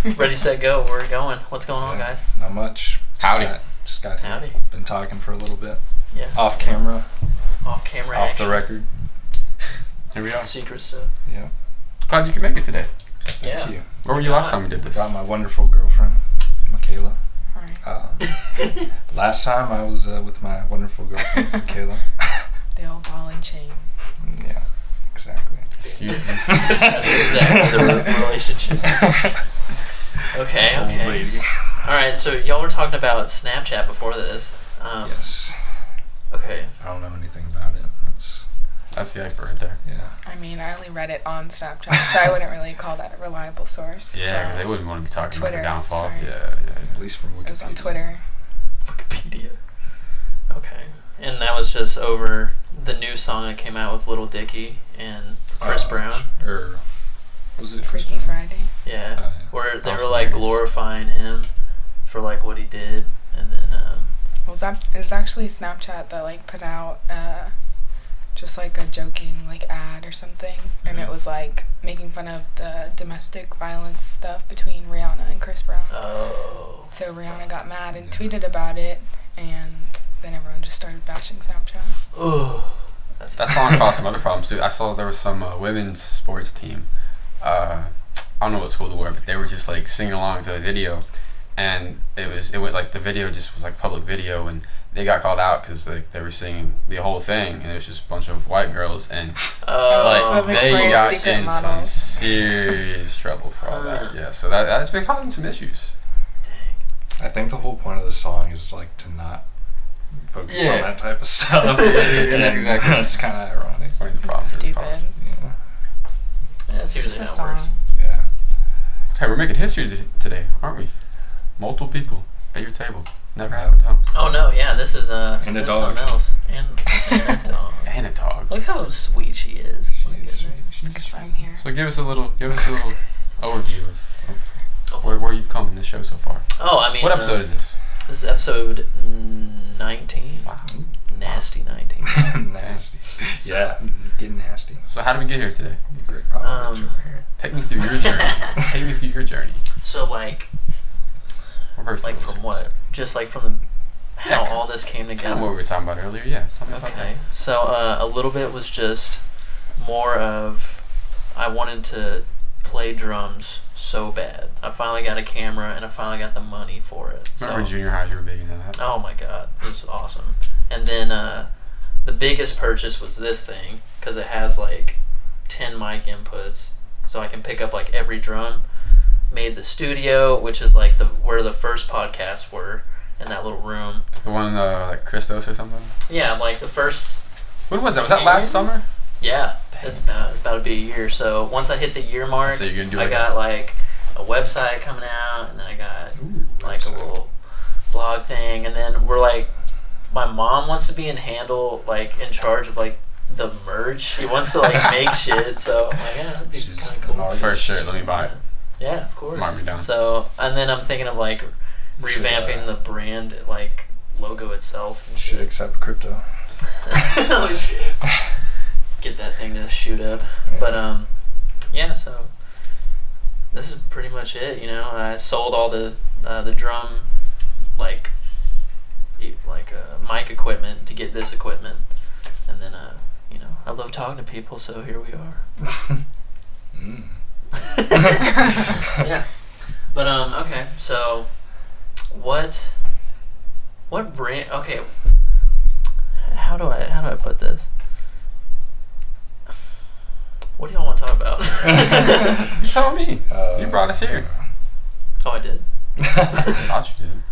Ready, set, go. We're going. What's going on, guys? Not much. Just got here. Howdy. Been talking for a little bit. Yeah. Off camera. Off camera. Off action. the record. Here we are. Secret stuff. Yeah. Glad you could make it today. Thank you. Where were you last time we did this? Got my wonderful girlfriend, Michaela. Hi. Last time I was with my wonderful girlfriend, Michaela. The old ball and chain. Yeah, exactly. Excuse me. That's exactly the relationship. Okay. Old lady. All right. So y'all were talking about Snapchat before this. Yes. Okay. I don't know anything about it. That's the iceberg right there. Yeah. I mean, I only read it on Snapchat, so I wouldn't really call that a reliable source. Yeah, because they wouldn't want to be talking Twitter, about their downfall. sorry. Yeah. At least from Wikipedia. It was on Twitter. Wikipedia. Okay. And that was just over the new song that came out with Lil Dicky and Chris Brown. Or was it Chris Freaky Brown? Friday. Yeah. Yeah. Where they That's were like hilarious. glorifying him for like what he did, and then It was actually Snapchat that like put out just like a joking like ad or something, and it was like making fun of the domestic violence stuff between Rihanna and Chris Brown. oh. So Rihanna got mad and tweeted about it, and then everyone just started bashing Snapchat. Oh. That song caused some other problems too. I saw there was some women's sports team. I don't know what school they were, but they were just like singing along to the video, and it went like the video just was like public video, and they got called out because they were singing the whole thing, and it was just a bunch of white girls, and Oh. The they Victoria's got Secret in some models. serious trouble for all that. Yeah, so that's been causing some issues. I think the whole point of the song is like to not focus on that type of stuff. Yeah, exactly. That's kind of ironic. Funny the problems it's Stupid. caused. Yeah. That's It's usually just a how it works. song. Yeah. Hey, we're making history today, aren't we? Multiple people at your table. Never happened, huh? Oh no, yeah, this is And a this is dog. something else. And a dog. And a dog. Look how sweet she is. She My is goodness. sweet. Because I'm here. So give us a little overview of where you've come in this show so far. Oh, I mean, What episode is this? This is episode 19. Wow. Nasty 19. Nasty. Yeah, getting nasty. So how did we get here today? Great Popovich over here. Take me through your journey. Take me through your journey. So like Reverse like the from what? Just like from the how Yeah, all this came Kind of together. what we were talking about earlier. Yeah. Tell me about Okay, that. so a little bit was just more of I wanted to play drums so bad. I finally got a camera and I finally got the money for it. Remember in So, junior high you were big into that? oh my god, it was awesome. And then the biggest purchase was this thing because it has like 10 mic inputs, so I can pick up like every drum. Made the studio, which is like where the first podcasts were in that little room. The one like Christos or something? Yeah, like the first. When was that? Was that last summer? Yeah, it's about to be a year. So once I hit the year mark, So you're gonna do I like got like a website coming out, and then I got Ooh, like a website. little blog thing, and then we're like, my mom wants to be in charge of like the merch. She wants to like make shit. So I'm like, yeah, that'd be She's kind of an cool. artist. First shirt, let me buy it. Yeah, of course. Mark me down. So and then I'm thinking of like You should, revamping the brand like logo itself. And Should shit. accept crypto. Oh, shit. Get that thing to shoot up. But yeah, so this is pretty much it. You know, I sold all the drum mic equipment to get this equipment, and then you know, I love talking to people, so here we are. Mm. Yeah. But okay, so what brand? Okay, how do I put this? What do y'all want to talk about? You tell me. You Uh, brought us here. Oh, I did. Thought you did.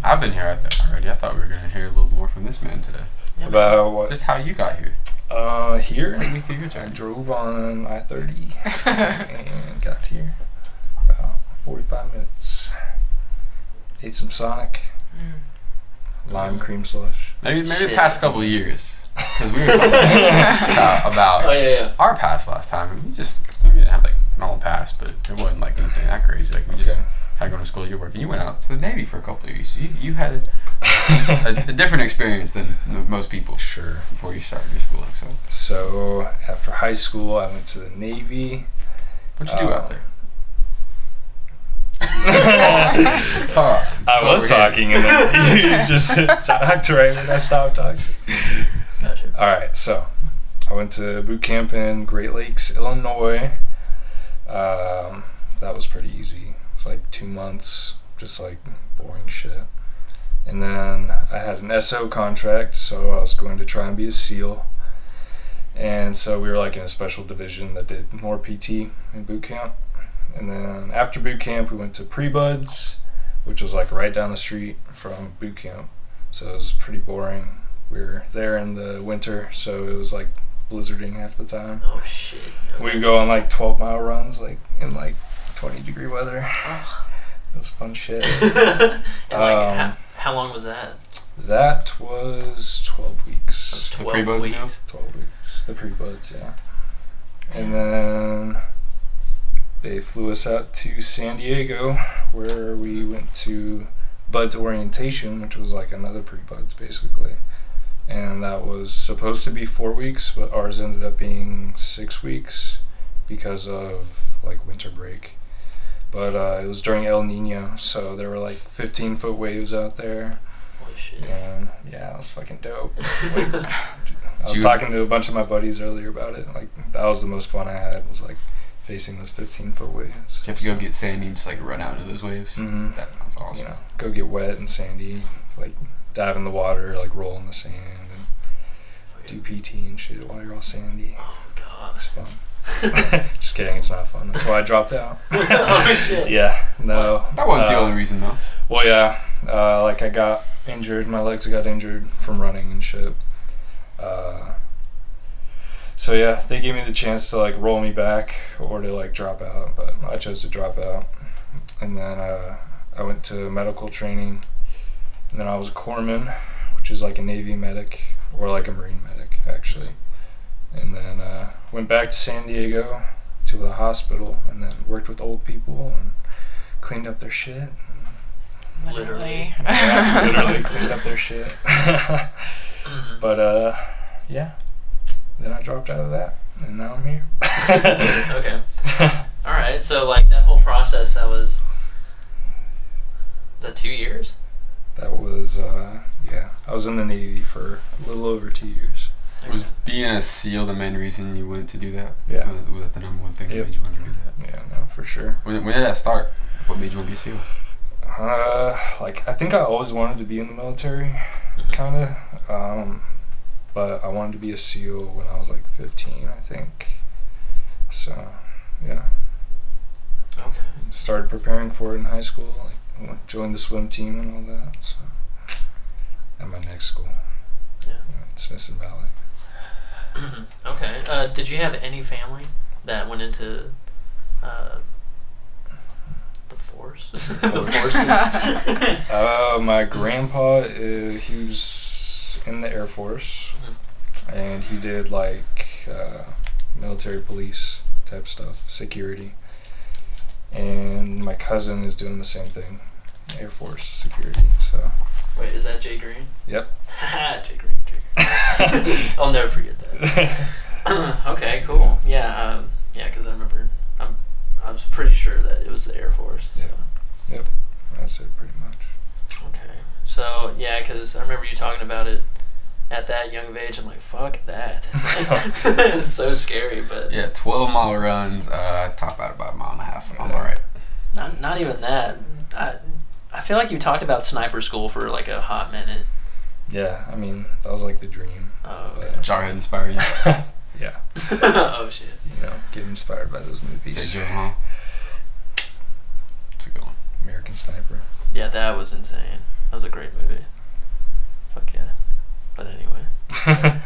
I've been here already. I thought we were going to hear a little more from this man today. Yeah, man. About what? Just how you got here. Here. Take me through your I journey. drove on I-30 and got here about 45 minutes. Ate some Sonic, lime cream slush. Maybe the Shit. past couple of years. Because we were talking about Oh yeah. our past last time. And we didn't have like normal past, but it wasn't like anything that crazy. Like we just had to go to school, you work, and you went out to the Navy for a couple of years. So you had a different experience than most people. Sure. Before you started your schooling. So after high school, I went to the Navy. What'd you do out there? Talk. I was talking and then you just talked right when I stopped talking. Gotcha. All right, so I went to boot camp in Great Lakes, Illinois. That was pretty easy. It's like 2 months, just like boring shit. And then I had an SO contract, so I was going to try and be a SEAL. And so we were like in a special division that did more PT in boot camp. And then after boot camp, we went to pre-buds, which was like right down the street from boot camp. So it was pretty boring. We were there in the winter, so it was like blizzarding half the time. Oh shit. Okay. We'd go on like 12-mile runs, like in like 20-degree weather. Oh. It was fun shit. And like, how long was that? That was 12 weeks. That was 12 pre-buds weeks. now? 12 weeks. The pre-buds, yeah. And then they flew us out to San Diego, where we went to Buds orientation, which was like another pre-buds basically. And that was supposed to be 4 weeks, but ours ended up being 6 weeks because of like winter break. But it was during El Nino, so there were like 15-foot waves out there. Holy shit. And yeah, it was fucking dope. Like, I was talking to a bunch of my buddies earlier about it. Like that was the most fun I had, was like facing those 15-foot waves. You have to go get sandy and just like run out into those waves. Mm-hmm. That sounds awesome. You know, go get wet and sandy, like dive in the water, like roll in the sand, and do PT and shit while you're all sandy. Oh god. It's fun. Just kidding, it's not fun. That's why I dropped out. Oh shit. Yeah, no. That wasn't the only reason though. Well, yeah, like I got injured. My legs got injured from running and shit. So yeah, they gave me the chance to like roll me back or to like drop out, but I chose to drop out. And then I went to medical training, and then I was a corpsman, which is like a Navy medic or like a Marine medic actually. And then went back to San Diego to the hospital, and then worked with old people and cleaned up their shit. Literally. Yeah, literally cleaned up their shit. Mm-hmm. But yeah, then I dropped out of that, and now I'm here. Okay. All right. So like that whole process, was that 2 years? That was yeah. I was in the Navy for a little over 2 years. Was being a SEAL the main reason you wanted to do that? Yeah. Was that the number one thing that Yep. made you want to do that? Yeah, no, for sure. When did that start? What made you want to be a SEAL? Like I think I always wanted to be in the military, kind of. But I wanted to be a SEAL when I was like 15, I think. So, yeah. Okay. Started preparing for it in high school. Like joined the swim team and all that. So, at my next school, Yeah. Smith Valley. Okay. Did you have any family that went into the force? The forces. My grandpa, he was in the Air Force, and he did like military police type stuff, security. And my cousin is doing the same thing, Air Force security. So. Wait, is that Jay Green? Yep. Jay Green. I'll never forget that. Okay, cool. Yeah, because I remember, I was pretty sure that it was the Air Force. So. Yep. That's it, pretty much. Okay. So, yeah, because I remember you talking about it at that young of age. I'm like, fuck that. It's so scary, but... Yeah, 12-mile runs, top out about a mile and a half. I'm alright. Not even that. I feel like you talked about sniper school for like a hot minute. Yeah, I mean, that was like the dream. Oh, okay. Jarhead inspired you? Yeah. Oh, shit. You know, get inspired by those movies. J.J. huh? It's a good one. American Sniper. Yeah, that was insane. That was a great movie. Fuck yeah. But anyway.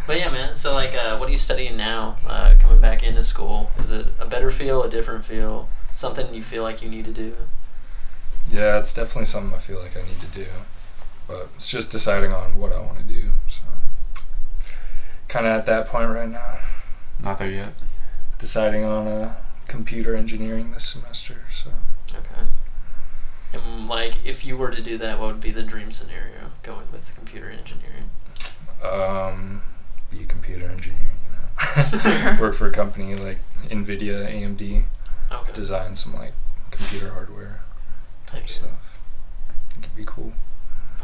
But yeah, man. So, like, what are you studying now? Coming back into school? Is it a better feel, a different feel? Something you feel like you need to do? Yeah, it's definitely something I feel like I need to do. But it's just deciding on what I want to do. So, kind of at that point right now. Not there yet. Deciding on computer engineering this semester. So. Okay. And, like, if you were to do that, what would be the dream scenario going with computer engineering? Be a computer engineer, you know. Work for a company like NVIDIA, AMD. Okay. Design some, like, computer hardware type Okay. stuff. think it'd be cool.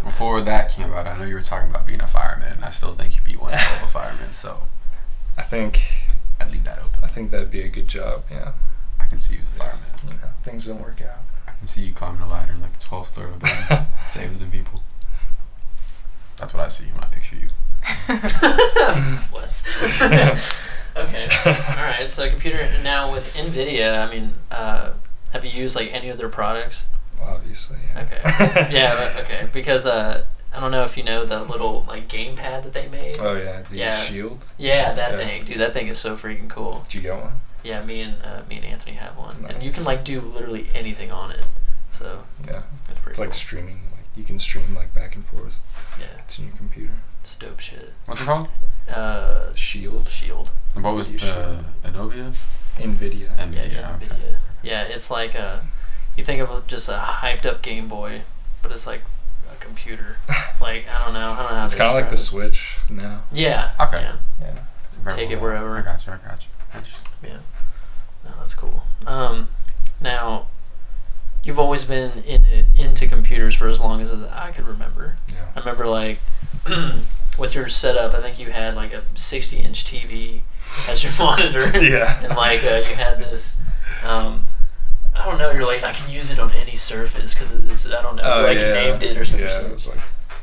Before that came out, I know you were talking about being a fireman, and I still think you'd be one hell of a fireman. So I think I'd leave that open. I think that'd be a good job. Yeah. I can see you as a fireman. You know, things don't work out. I can see you climbing a ladder in like the 12th story of a building, saving some people. That's what I see when I picture you. What? Okay. All right. So computer now with NVIDIA. I mean, have you used like any of their products? Obviously. Yeah. Okay. Yeah. Okay. Because I don't know if you know the little like gamepad that they made. Oh yeah, the Shield. Yeah, that thing, dude. That thing is so freaking cool. Did you get one? Yeah, me and Anthony have one, Nice. and you can like do literally anything on it. So Yeah. it's pretty It's cool. like streaming. Like you can stream like back and forth Yeah, to your computer. it's dope shit. What's it called? Shield. Shield. And what was You the should. NVIDIA? NVIDIA. Yeah, okay. NVIDIA. Yeah, it's like you think of just a hyped up Game Boy, but it's like a computer. Like I don't know how. It's to kind of like the describe it. Switch now. Yeah. Okay. Yeah. Yeah. Take it wherever. I got you. Interesting. Yeah. No, that's cool. Now, you've always been into computers for as long as I could remember. Yeah. I remember like with your setup, I think you had like a 60-inch TV as your monitor. Yeah. And like you had this. I don't know. You're like I can use it on any surface because of this. I don't know. Oh, like yeah. you named it or something. Yeah, it was like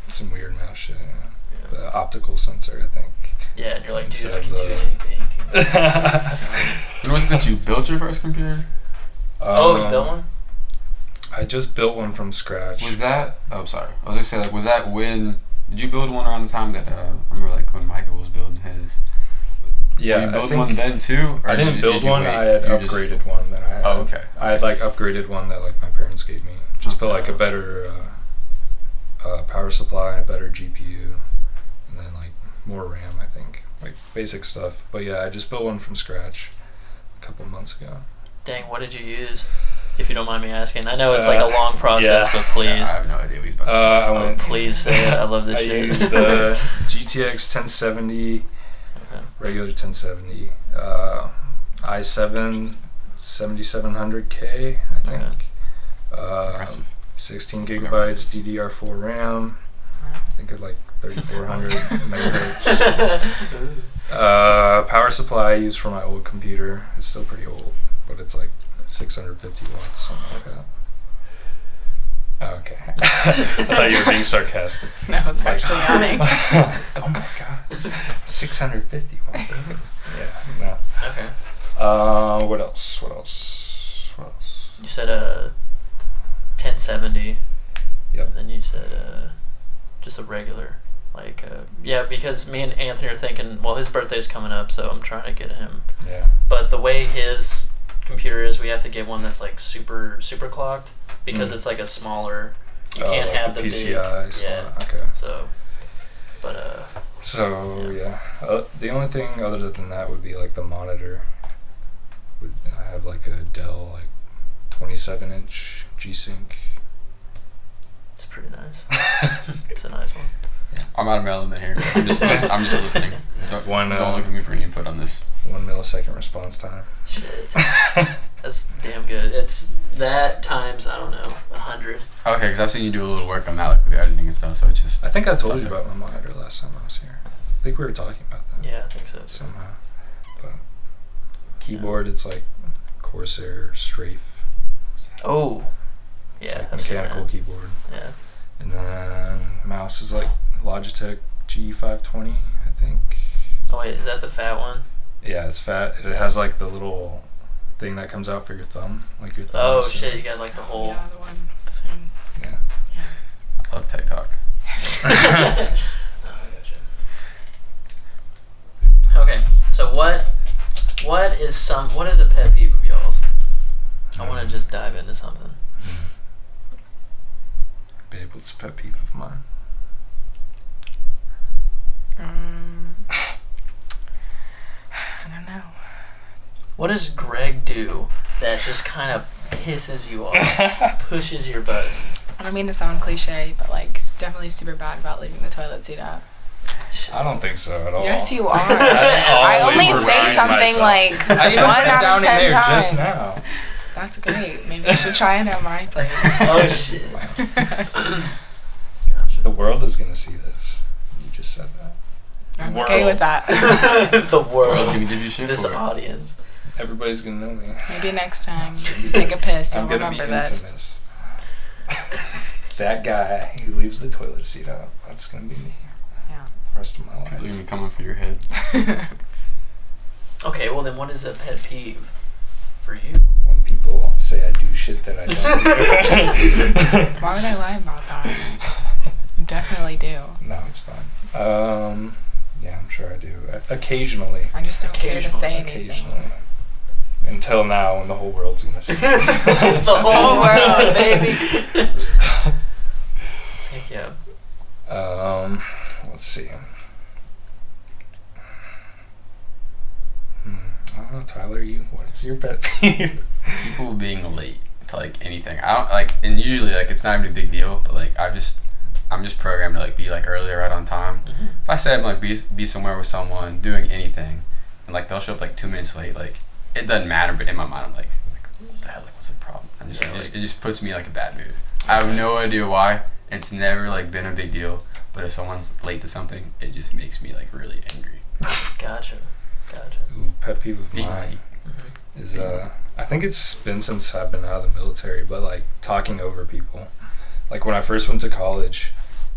some weird mouse shit. Yeah. Yeah. The optical sensor, I think. Yeah, and you're like, dude, Instead I can of do anything. And was it that you built your first computer? Oh, you built one? I just built one from scratch. Was that? Oh, sorry. I was just saying, like, was that when? Did you build one around the time that I remember, like, when Michael was building his? Yeah, Were you I build think one then too? Or I didn't build you one. wait? I had You just- upgraded one that I had. Oh, okay. I had like upgraded one that like my parents gave me. Just put like a better power supply, a better GPU, and then like more RAM. I think like basic stuff. But yeah, I just built one from scratch a couple months ago. Dang, what did you use? If you don't mind me asking. I know it's like a long process, yeah. but please. Yeah, I have no idea what he's about to say. I Oh, went. please say it. I love this I shit. used the GTX 1070, Okay. regular 1070, i7 7700K, I think. Impressive. 16 gigabytes DDR4 RAM. I think at like 3400 megahertz. Power supply I used for my old computer. It's still pretty old, but it's like 650 watts, something like that. Oh, okay. I thought you were being sarcastic. No, I was actually yawning. Oh my god. 650 watts. Yeah, no. Okay. What else? You said 1070. Yep. And then you said just a regular. Like, yeah, because me and Anthony are thinking, well, his birthday's coming up, so I'm trying to get him. Yeah. But the way his computer is, we have to get one that's like super clocked because it's like a smaller. You can't like have the the PCI big. slot. Yeah. Okay. So, but So yeah, the only thing other than that would be like the monitor. I have like a Dell like 27-inch G-Sync. it's pretty nice. It's a nice one. I'm out of my element here. I'm just listening. Don't look at me for any input on this. 1 millisecond response time. Shit. That's damn good. It's that times, I don't know, 100. Okay, because I've seen you do a little work on that, like with the editing and stuff. So it's just. I think I told you okay. about my monitor last time I was here. I think we were talking about that. Yeah, I think so. Somehow. But keyboard, it's like Corsair Strafe. Oh. It's Yeah, like I've seen mechanical that. keyboard. Yeah. And then mouse is like Logitech G520, I think. Oh, wait, is that the fat one? Yeah, it's fat. It has like the little thing that comes out for your thumb, like your thumb. Oh, is- shit, you got like the whole. Yeah, the one, the thing. Yeah. Yeah. I love TikTok. Oh, I gotcha. Okay, so what is a pet peeve of y'all's? I want to just dive into something. Babe, what's a pet peeve of mine? I don't know. What does Greg do that just kind of pisses you off, pushes your buttons? I don't mean to sound cliche, but like definitely super bad about leaving the toilet seat up. I don't think so at all. Yes, you are. I I always only say remind something myself. like I even one put it out down of in 10 there times. just now. That's great. Maybe you should try it at my place. Oh shit. Gotcha. The world is gonna see this. You just said that. I'm okay with that. The World's world. gonna give you shit This for it. audience. Everybody's gonna know me. Maybe next time you take a piss, I'm you'll gonna be remember this. infamous. That guy who leaves the toilet seat up. That's gonna be me. Yeah. The rest of my life. People are gonna be coming for your head. Okay, well then, what is a pet peeve for you? When people say I do shit that I don't do. Why would I lie about that? You definitely do. No, it's fine. Yeah, I'm sure I do. Occasionally. I just don't care to say anything. Occasionally. Until now, when the whole world's gonna see. The whole world, baby. Heck yeah. Let's see. I don't know, Tyler. What's your pet peeve? People being late to like anything. I don't like, and usually like it's not even a big deal, but like I'm just programmed to like be like early, right on time. Mm-hmm. If I say I'm like be somewhere with someone doing anything, and like they'll show up like 2 minutes late, like it doesn't matter. But in my mind, I'm like what the hell? Like what's the problem? I'm just Yeah, like, like- it just puts me like a bad mood. I have no idea why. It's never like been a big deal, but if someone's late to something, it just makes me like really angry. Gotcha. Ooh, pet peeve of Being mine late. Mm-hmm. is I think it's been since I've been out of the military, but like talking over people. Like when I first went to college,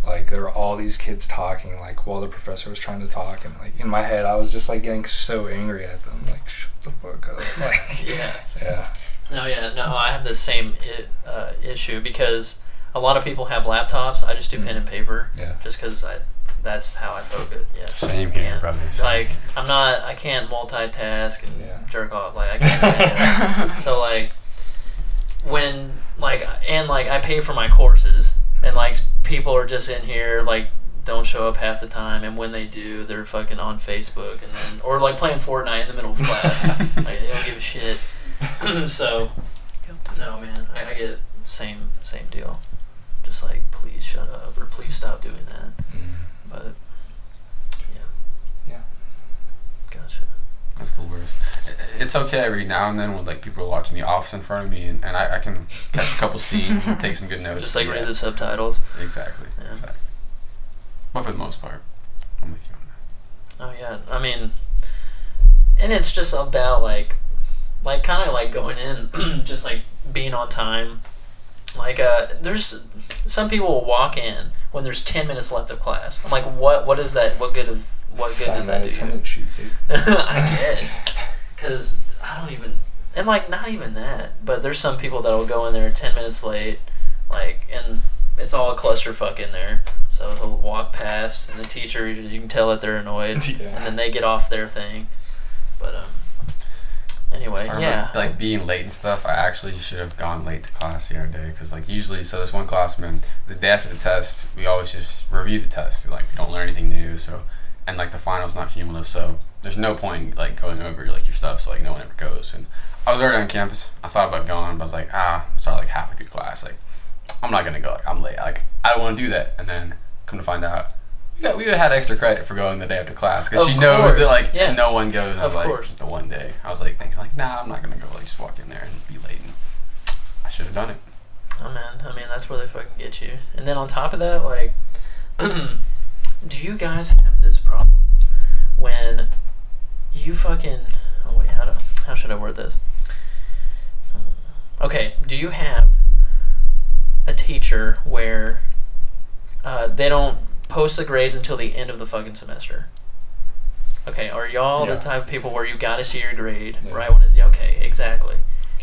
like there were all these kids talking like while the professor was trying to talk, and like in my head I was just like getting so angry at them, like shut the fuck up. Like Yeah. No, I have the same issue because a lot of people have laptops. I just do pen and paper. Yeah. Just because that's how I focus. Yeah. Same here, Yeah. brother. Same. Like I can't multitask and Yeah. jerk off. Like I can't do that. So like when I pay for my courses and like people are just in here like don't show up half the time, and when they do they're fucking on Facebook and then or like playing Fortnite in the middle of class. Like they don't give a shit. So no man, I get same deal. Just like please shut up or please stop doing that. But Yeah. Gotcha. That's the worst. It's okay every now and then when like people are watching The Office in front of me, and I can catch a couple scenes and take some good notes. Just like but read yeah, the subtitles. exactly. Yeah. Exactly. But for the most part, I'm with you on that. Oh yeah, I mean, and it's just about like kind of like going in, just like being on time. Like there's some people will walk in when there's 10 minutes left of class. I'm like, what is that? What good does that do? Attendance sheet, dude. I guess, because I don't even, and like not even that, but there's some people that will go in there 10 minutes late, like, and it's all a clusterfuck in there. So he'll walk past, and the teacher, you can tell that they're annoyed, Yeah. and then they get off their thing. But anyway, Talking yeah. about, like being late and stuff, I actually should have gone late to class the other day because like usually, so this one classman, the day after the test, we always just review the test. Like we don't learn anything new, so and like the final's not cumulative, so there's no point like going over like your stuff, so like no one ever goes. And I was already on campus. I thought about going, but I was like, I saw like halfway through class, like I'm not gonna go. Like I'm late. Like I don't want to do that. And then come to find out, we would have had extra credit for going the day after class because she knows that like Yeah. no one goes. And I was Of like, course. the one day I was like thinking like, nah, I'm not gonna go. Like just walk in there and be late. And I should have done it. Oh man, I mean that's where they fucking get you. And then on top of that, like, do you guys have this problem when you fucking? Oh wait, how should I word this? Okay, do you have a teacher where they don't post the grades until the end of the fucking semester? Okay, are y'all Yeah. the type of people where you gotta see your grade Yeah. right when it? Okay, exactly.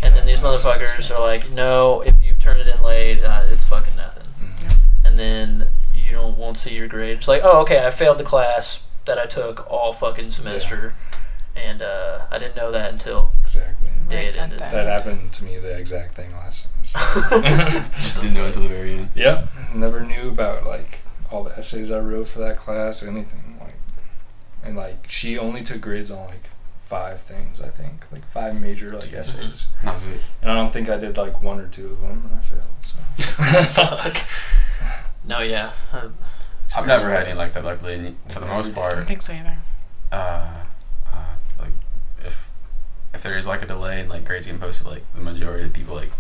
And then these Yeah, that motherfuckers sucks. are like, no, if you turn it in late, it's fucking nothing. Mhm. And then you won't see your grade. It's like, oh, okay, I failed the class that I took all fucking semester, and I didn't know that until Exactly. day it Right at ended. the That end. happened to me the exact thing last semester. Just didn't know until the very end. Yep. Never knew about like all the essays I wrote for that class, anything like, and like she only took grades on like 5 things, I think, like 5 major like essays, And that was it. and I don't think I did like 1 or 2 of them, and I failed. So. Fuck. No, yeah. I've never had any like that. Luckily, for the most I part, don't think so either. like if if there is like a delay and like grades getting posted, like the majority of the people like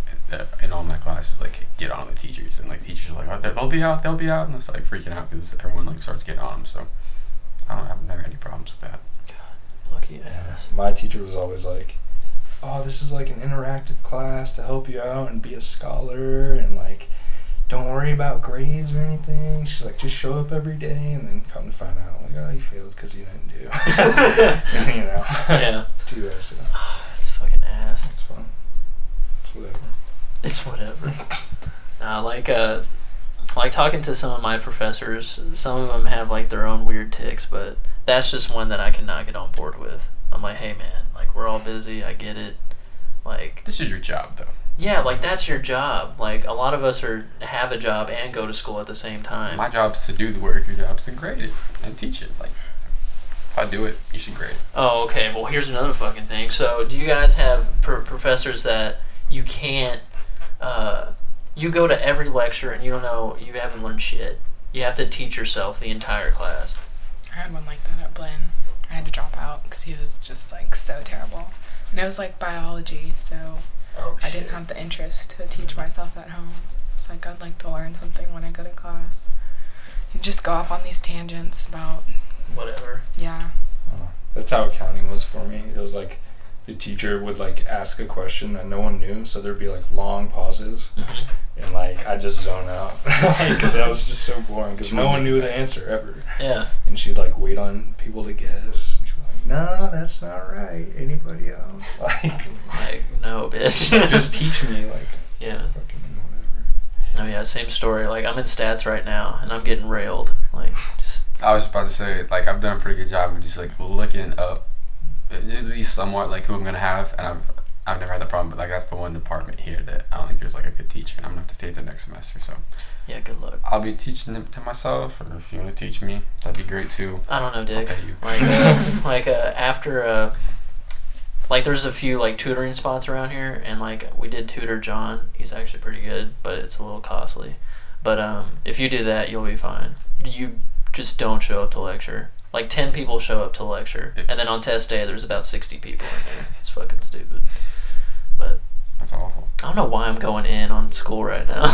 in all my classes like get on the teachers, and like teachers are like, oh, they'll be out, and it's like freaking out because everyone like starts getting on them. So I've never had any problems with that. God, lucky ass. My teacher was always like, oh, this is like an interactive class to help you out and be a scholar, and like, don't worry about grades or anything. She's like, just show up every day, and then come to find out, like, oh, you failed because you didn't do. You know. Yeah. Too bad. It's fucking ass. It's fun. It's whatever. It's whatever. Like talking to some of my professors, some of them have like their own weird tics, but that's just one that I cannot get on board with. I'm like, hey man, like we're all busy, I get it. Like, this is your job though. Yeah, like that's your job. Like a lot of us have a job and go to school at the same time. My job's to do the work, your job's to grade it and teach it. Like, if I do it, you should grade it. Oh, okay. Well, here's another fucking thing. So, do you guys have professors that you can't, you go to every lecture and you haven't learned shit. You have to teach yourself the entire class. I had one like that at Blinn. I had to drop out because he was just like so terrible. And it was like biology, so I didn't have the interest to teach myself at home. It's like I'd like to learn something when I go to class. You just go off on these tangents about whatever. Yeah. That's how accounting was for me. It was like the teacher would like ask a question that no one knew, so there'd be like long pauses, and like I just zone out because that was just so boring because no one knew the answer ever. Yeah. And she'd like wait on people to guess. She'd be like, "No, that's not right. Anybody else?" Like no, bitch. Just teach me. Like, yeah. Fucking whatever. Oh yeah, same story. Like I'm in stats right now, and I'm getting railed. Like, just. I was about to say, like, I've done a pretty good job of just like looking up at least somewhat like who I'm gonna have, and I've never had that problem. But like that's the one department here that I don't think there's like a good teacher, and I'm gonna have to take the next semester. So yeah, good luck. I'll be teaching them to myself, or if you want to teach me, that'd be great too. I don't know, Dick. I'll pay you. Like after like there's a few like tutoring spots around here, and like we did tutor John. He's actually pretty good, but it's a little costly. But if you do that, you'll be fine. You just don't show up to lecture. Like 10 people show up to lecture, and then on test day there's about 60 people in there. It's fucking stupid. But that's awful. I don't know why I'm going in on school right now.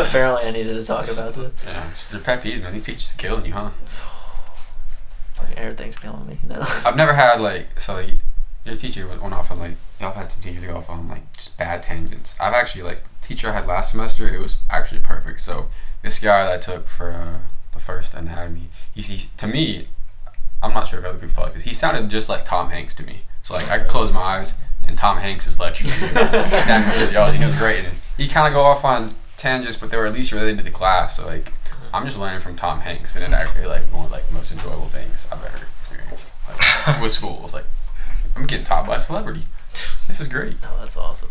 Apparently I needed to talk about it. Yeah, it's their pet peeves, man. These teachers are killing you, huh? Like everything's killing me, you know. I've never had like your teacher went off on like y'all had some teachers go off on like just bad tangents. I've actually like the teacher I had last semester, it was actually perfect. So this guy that I took for the first anatomy, he to me, I'm not sure if other people felt like this. He sounded just like Tom Hanks to me. So like I could close my eyes and Tom Hanks is lecturing me. Physiology. It was great. And he kind of go off on tangents, but they were at least related to the class. So like I'm just learning from Tom Hanks, and it actually like one of like the most enjoyable things I've ever experienced. Like, with school, it was like I'm getting taught by a celebrity. This is great. Oh, that's awesome.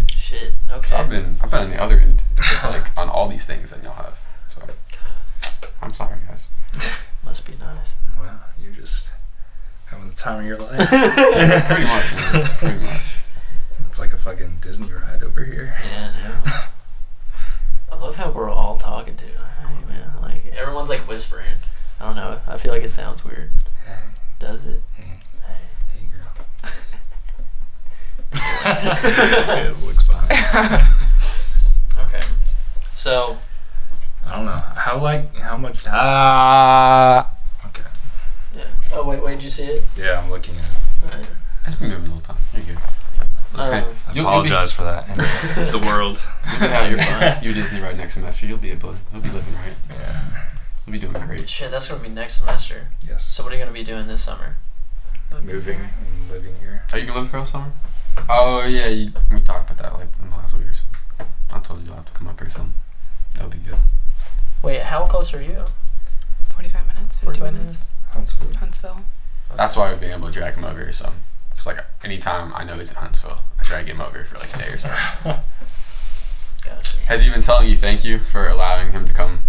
Shit. Okay. So I've been on the other end. It's like on all these things that y'all have. So I'm sorry, guys. Must be nice. Wow, you're just having the time of your life. Pretty much, man. Pretty much. It's like a fucking Disney ride over here. Yeah, no. I love how we're all talking to. Hey, man. Like, everyone's like whispering. I don't know. I feel like it sounds weird. Hey. Does it? Hey. Hey. Hey, girl. It looks fine. Okay. So. I don't know. How much? Okay. Yeah. Oh, wait, did you see it? Yeah, I'm looking at it. Alright. It's been moving a little time. You're good. I apologize for that. The world. You're fine. You're Disney right next semester. You'll be living right. Yeah. You'll be doing great. Shit, that's going to be next semester. Yes. So what are you going to be doing this summer? Moving and living here. Are you gonna live here all summer? Oh yeah, we talked about that like in the last week or so. I told you you'll have to come up here soon. That would be good. Wait, how close are you? 45 minutes, 50 minutes. Huntsville. That's why we've been able to drag him over here some. Cause like anytime I know he's in Huntsville, I drag him over here for like a day or so. Gotcha. Has he been telling you thank you for allowing him to come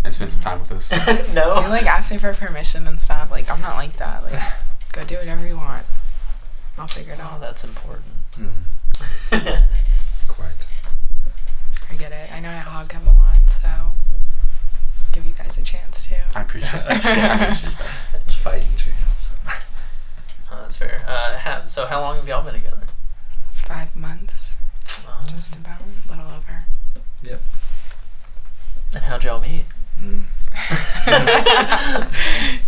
and spend some time with us? No. He like asked me for permission and stuff. Like I'm not like that. Like go do whatever you want. I'll figure it Oh, out. that's important. Quite. I get it. I know I hog him a lot, so give you guys a chance too. I appreciate that. Chance. Fighting chance. Oh, that's fair. So how long have y'all been together? 5 months, Oh. just about, a little over. Yep. And how'd y'all meet?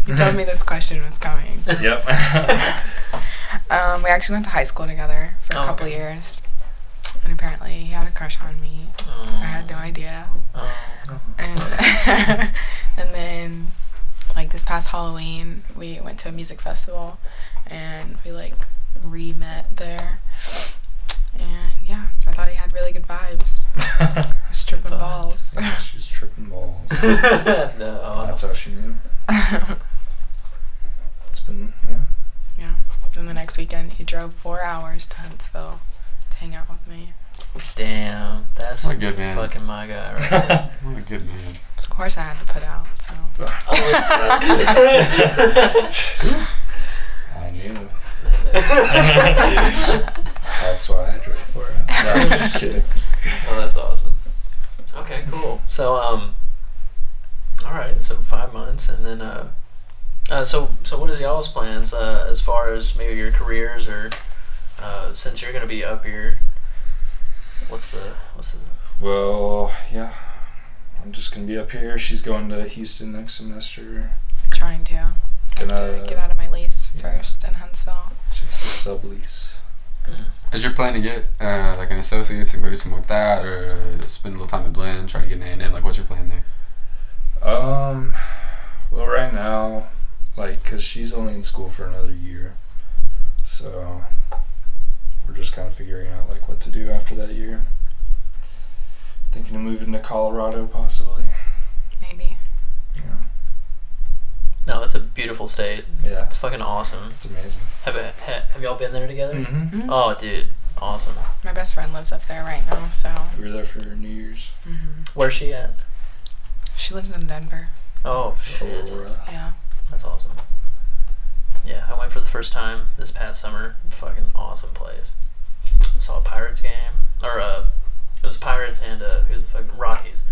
You told me this question was coming. Yep. We actually went to high school together for a couple okay. years, and apparently he had a crush on me. I had no idea. And and then, like, this past Halloween, we went to a music festival, and we, like, re-met there. And, yeah, I thought he had really good vibes. I was tripping balls. Yeah, she was tripping balls. No. That's how she knew. It's been, yeah. Yeah. Then the next weekend, he drove 4 hours to Huntsville to hang out with me. Damn, that's What a good man. fucking my guy right there. What a good man. Of course, I had to put out, so. I knew. That's why I drove for it. No, I'm just kidding. Oh, that's awesome. Okay, cool. So, all right, so 5 months, and then, so what is y'all's plans, as far as maybe your careers, or, since you're gonna be up here, what's the? Well, yeah. I'm just gonna be up here. She's going to Houston next semester. Trying to. I have to Gonna- get out of my lease yeah. first in Huntsville. She has to sublease. Is your plan to get like an associate's and go do something with that, or spend a little time at Blinn, try to get an A&M? Like, what's your plan there? Well, right now, like, cause she's only in school for another year, so we're just kind of figuring out like what to do after that year. Thinking of moving to Colorado, possibly. Maybe. Yeah. No, that's a beautiful state. Yeah. It's fucking awesome. It's amazing. Have y'all been there together? Mm-hmm. Mhm. Oh, dude, awesome. My best friend lives up there right now, so. We were there for New Year's. Where's she at? She lives in Denver. Oh shit, Aurora. Yeah. that's awesome. Yeah, I went for the first time this past summer. Fucking awesome place. Saw a Pirates game, or it was Pirates and who was the fucking Rockies.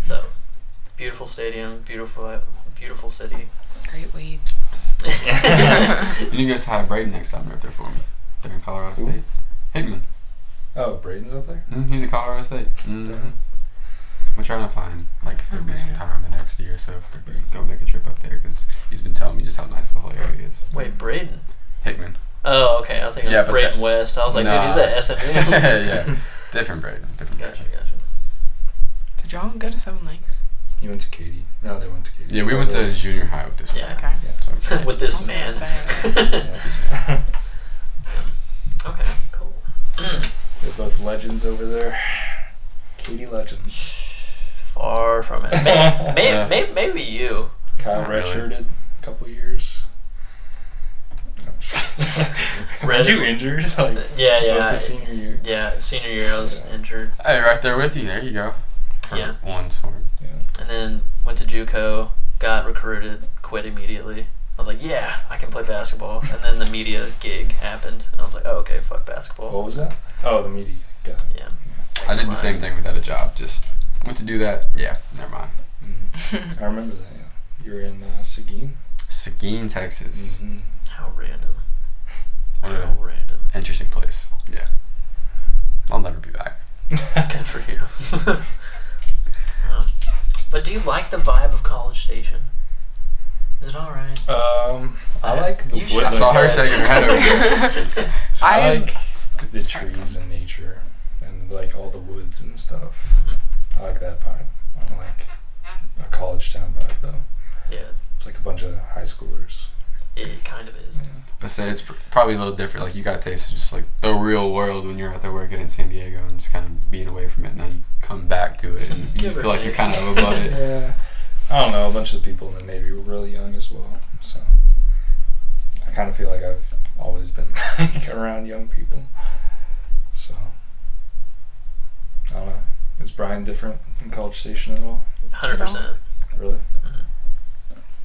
So beautiful stadium, beautiful city. Great weed. You need to go say hi to Braden next time you're up there for me. They're in Colorado Who? State. Hickman. Oh, Braden's up there? He's at Colorado State. Damn. We're trying to find, like, if there'd be some Okay. time the next year or so if we could go make a trip up there, because he's been telling me just how nice the whole area is. Wait, Braden? Hickman. Oh, okay. I think Yeah, of but Braden West. I was like, Nah. dude, he's at SMU. Yeah. Different Braden. Different Gotcha, Braden. gotcha. Did y'all go to Seven Lakes? He went to Katy. No, they went to Katy. Yeah, we went to junior high with this one. Yeah. Okay. So, With I this was gonna man. say. Yeah, this one. Okay, cool. They're both legends over there. Katy legends. Far from it. Yeah. Maybe you. Kyle Not really. redshirted a couple years. No, I'm just kidding. Weren't you injured? Like, Yeah. most of senior year? Yeah, senior year I was Yeah. injured. Hey, right there with you. There you go. For Yeah. one sport. Yeah. And then went to JUCO, got recruited, quit immediately. I was like, yeah, I can play basketball. And then the media gig happened, and I was like, oh, okay, fuck basketball. What was that? Oh, the media. Got it. Yeah. I did the same thing without a job. Just went to do that. Yeah, never mind. I remember that, yeah. You were in Seguin? Seguin, Texas. Mm-hmm. How random. What How an random. interesting place. Yeah. I'll never be back. Good for you. But do you like the vibe of College Station? Is it all right? I like the You should- woodland. I saw her shaking her head over there. I like the trees and nature and like all the woods and stuff. I like that vibe. I don't like a college town vibe though. Yeah, It's like a bunch of high schoolers. it kind of is. But say it's probably a little different. Like, you got a taste of just like the real world when you're out there working in San Diego and just kind of being away from it. Now you come back to it and you Give or feel like take. you're kind of above it. Yeah. I don't know, a bunch of the people in the Navy were really young as well. So I kind of feel like I've always been like around young people. So I don't know. Is Brian different in College Station at all? 100%. Really?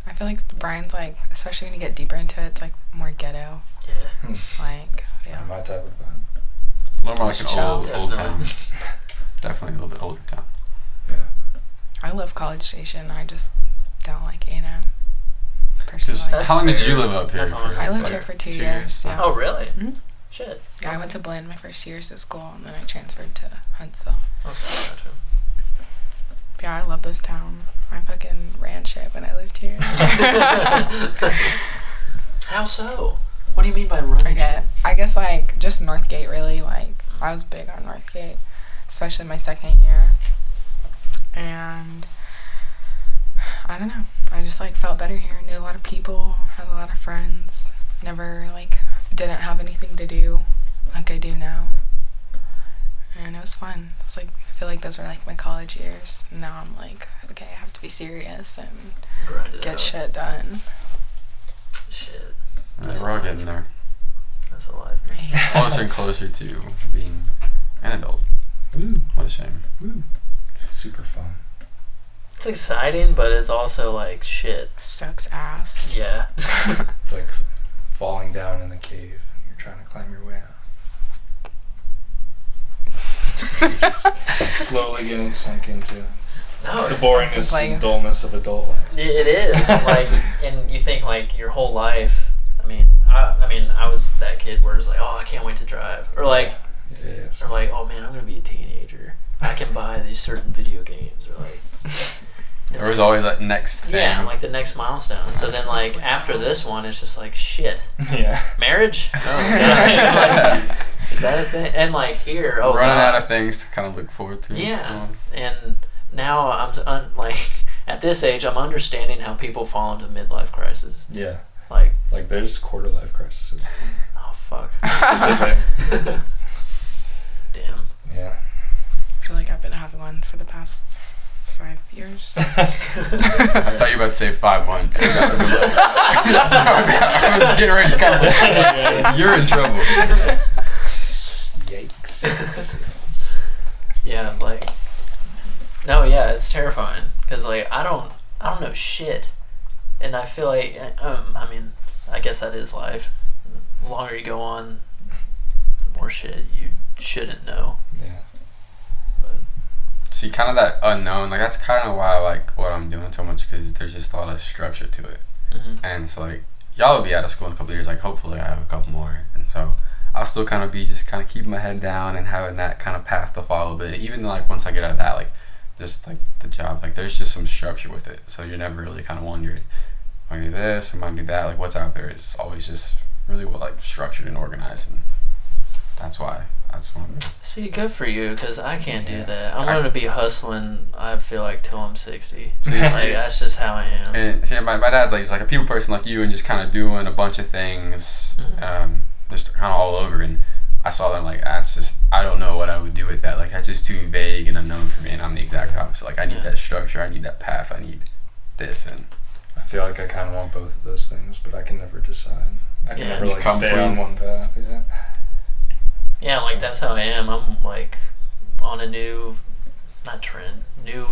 I feel like Brian's like, especially when you get deeper into it, it's like more ghetto. Yeah. Like, yeah. My type of vibe. A little more like an Chill. old town. Definitely. Definitely a little bit older town. Yeah. I love College Station. I just don't like A&M personal life. That's How long did fair. you live up here? That's honestly I lived fair. here for 2 2 years. Yeah. Oh, really? Mhm. Shit. Yeah, I went to Blinn my first years of school, and then I transferred to Huntsville. Okay, gotcha. Yeah, I love this town. I fucking ran shit when I lived here. How so? What do you mean by running? I guess like just Northgate really, like I was big on Northgate, especially my second year. And I don't know, I just like felt better here, knew a lot of people, had a lot of friends, never like didn't have anything to do like I do now. And it was fun. It's like I feel like those were like my college years. And now I'm like, okay, I have to be serious and Grind it get out. shit done. Shit. Yeah, we're all getting there. That's a life. Closer and closer to being an adult. Woo. What a shame. Woo. Super fun. It's exciting, but it's also like shit. Sucks ass. Yeah. It's like falling down in the cave. You're trying to climb your way out. You're just slowly getting sunk into No, the it's, boringness place. and dullness of adult life. it is like, and you think like your whole life. I mean, I was that kid where it's like, oh, I can't wait to drive, or like, Yes. or like, oh man, I'm gonna be a teenager. I can buy these certain video games, or like. There was always that next thing. Yeah, like the next milestone. So then, like after this one, it's just like shit. Yeah. Marriage? Oh, yeah. Like, is that a thing? And like here, oh, running God. out of things to kind of look forward to. Yeah, and now I'm like at this age, I'm understanding how people fall into midlife crisis. Yeah. Like, there's quarter life crises. oh fuck. It's a thing. Damn. Yeah. I feel like I've been having one for the past 5 years. I thought you were about to say 5 months. I was getting ready to come. You're in trouble. Yikes. Yeah, like. No, yeah, it's terrifying because like I don't know shit, and I feel like I mean I guess that is life. The longer you go on, the more shit you shouldn't know. Yeah. See, kind of that unknown. Like that's kind of why I like what I'm doing so much because there's just a lot of structure to it. Mm-hmm. And so like y'all will be out of school in a couple of years. Like hopefully I have a couple more, and so I'll still kind of be just kind of keeping my head down and having that kind of path to follow. But even like once I get out of that, like just like the job, like there's just some structure with it. So you're never really kind of wondering, am I gonna do this? Am I gonna do that? Like what's out there is always just really well like structured and organized, and that's why. That's what I'm doing. See, good for you, because I can't do Yeah. that. I'm going to be hustling, I feel like, till I'm 60. Like, that's just how I am. And see, my dad's like, he's like a people person like you and just kind of doing a bunch of things, just kind of all over. And I saw that, like, that's just, I don't know what I would do with that. Like, that's just too vague and unknown for me. And I'm the exact opposite. Like, I need that structure. I need that path. I need this. And I feel like I kind of want both of those things, but I can never decide. I can Yeah. never Just like come stay between. on one path. Yeah. Yeah, like, that's how I am. I'm, like, on a new, not trend, new,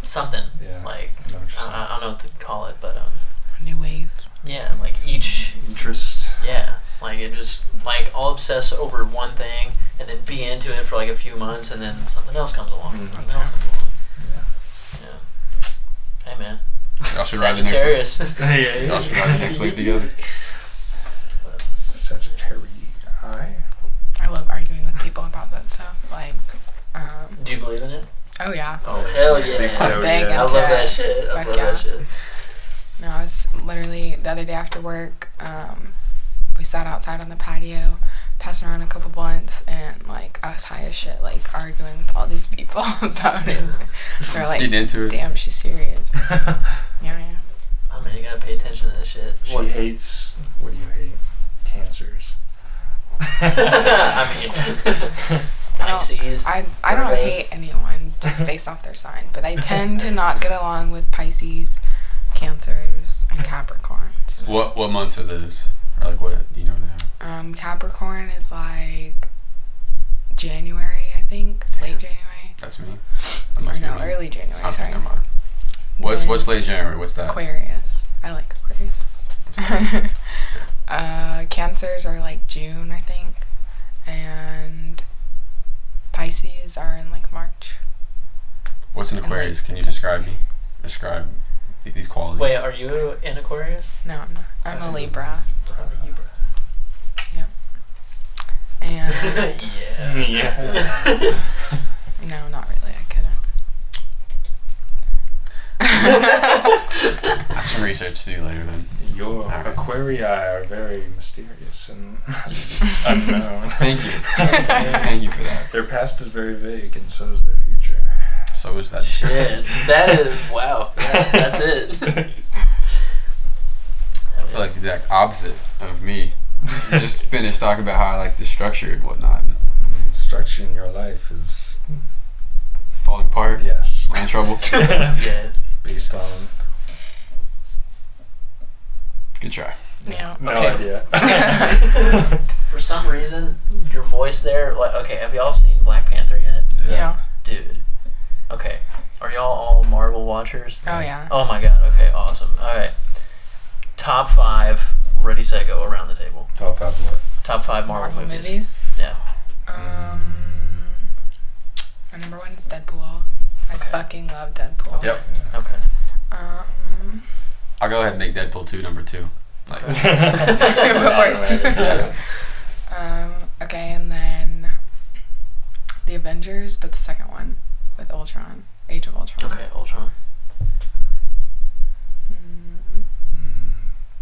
something. Yeah. Like, I know what you're saying. I don't know what to call it, but, A new wave. yeah, like, each, Interest. yeah, like, it just, like, I'll obsess over one thing, and then be into it for, like, a few months, and then something else comes along, something else comes along. Yeah. Hey, man. y'all should ride the next wave. Sagittarius. Yeah. Y'all should ride the next wave together. Sagittarius. I love arguing with people about that stuff. Like, Do you believe in it? oh yeah. Oh, hell yeah. Big zodiac. Big I love into that it. shit. I Fuck love yeah. that shit. No, I was literally the other day after work. We sat outside on the patio, passing around a couple blunts, and like I was high as shit, like arguing with all these people about it. They're Just like, getting into it. "Damn, she's serious." Yeah. Oh, man, you gotta pay attention to that shit. She What? hates. What do you hate? Cancers. I mean, Pisces. I don't Virgos. hate anyone just based off their sign, but I tend to not get along with Pisces, Cancers, and Capricorns. What months are those? Or like what do you know they are? Capricorn is like January, I think, late January. That's me. That Or must be no, me. early January. Okay, Sorry. never mind. What's late January? What's that? Aquarius. I like Aquarius. Cancers are like June, I think, and Pisces are in like March. What's an And, Aquarius? like, Can you describe me? Describe these qualities. Wait, are you an Aquarius? No, I'm not. I'm a Libra. Libra. And Yeah. no, not really. I couldn't. I have some research to do later then. Your Alright. Aquarii are very mysterious and unknown. Thank you. Thank you for that. Their past is very vague, and so is their future. So is that Shit. That is wow. That's it. I feel like the exact opposite of me. Just finished talking about how I like the structure and whatnot. And Structure in your life is, falling apart. yes, I'm in trouble. Yes. based on Good try. Yeah. no Okay. idea. For some reason, your voice there, like, okay, have y'all seen Black Panther yet? Yeah. Dude. Okay. Are y'all all Marvel watchers? Oh yeah. Oh my god. Okay, awesome. Alright. Top 5, ready, set, go, around the table. Top 5 what? Top 5 Marvel movies. Yeah. My number 1 is Deadpool. I Okay. fucking love Deadpool. Yep. Okay. I'll go ahead and make Deadpool 2 number 2. Like, Just automatic, yeah. Okay, and then the Avengers, but the second one with Ultron, Age of Ultron. Okay, Ultron.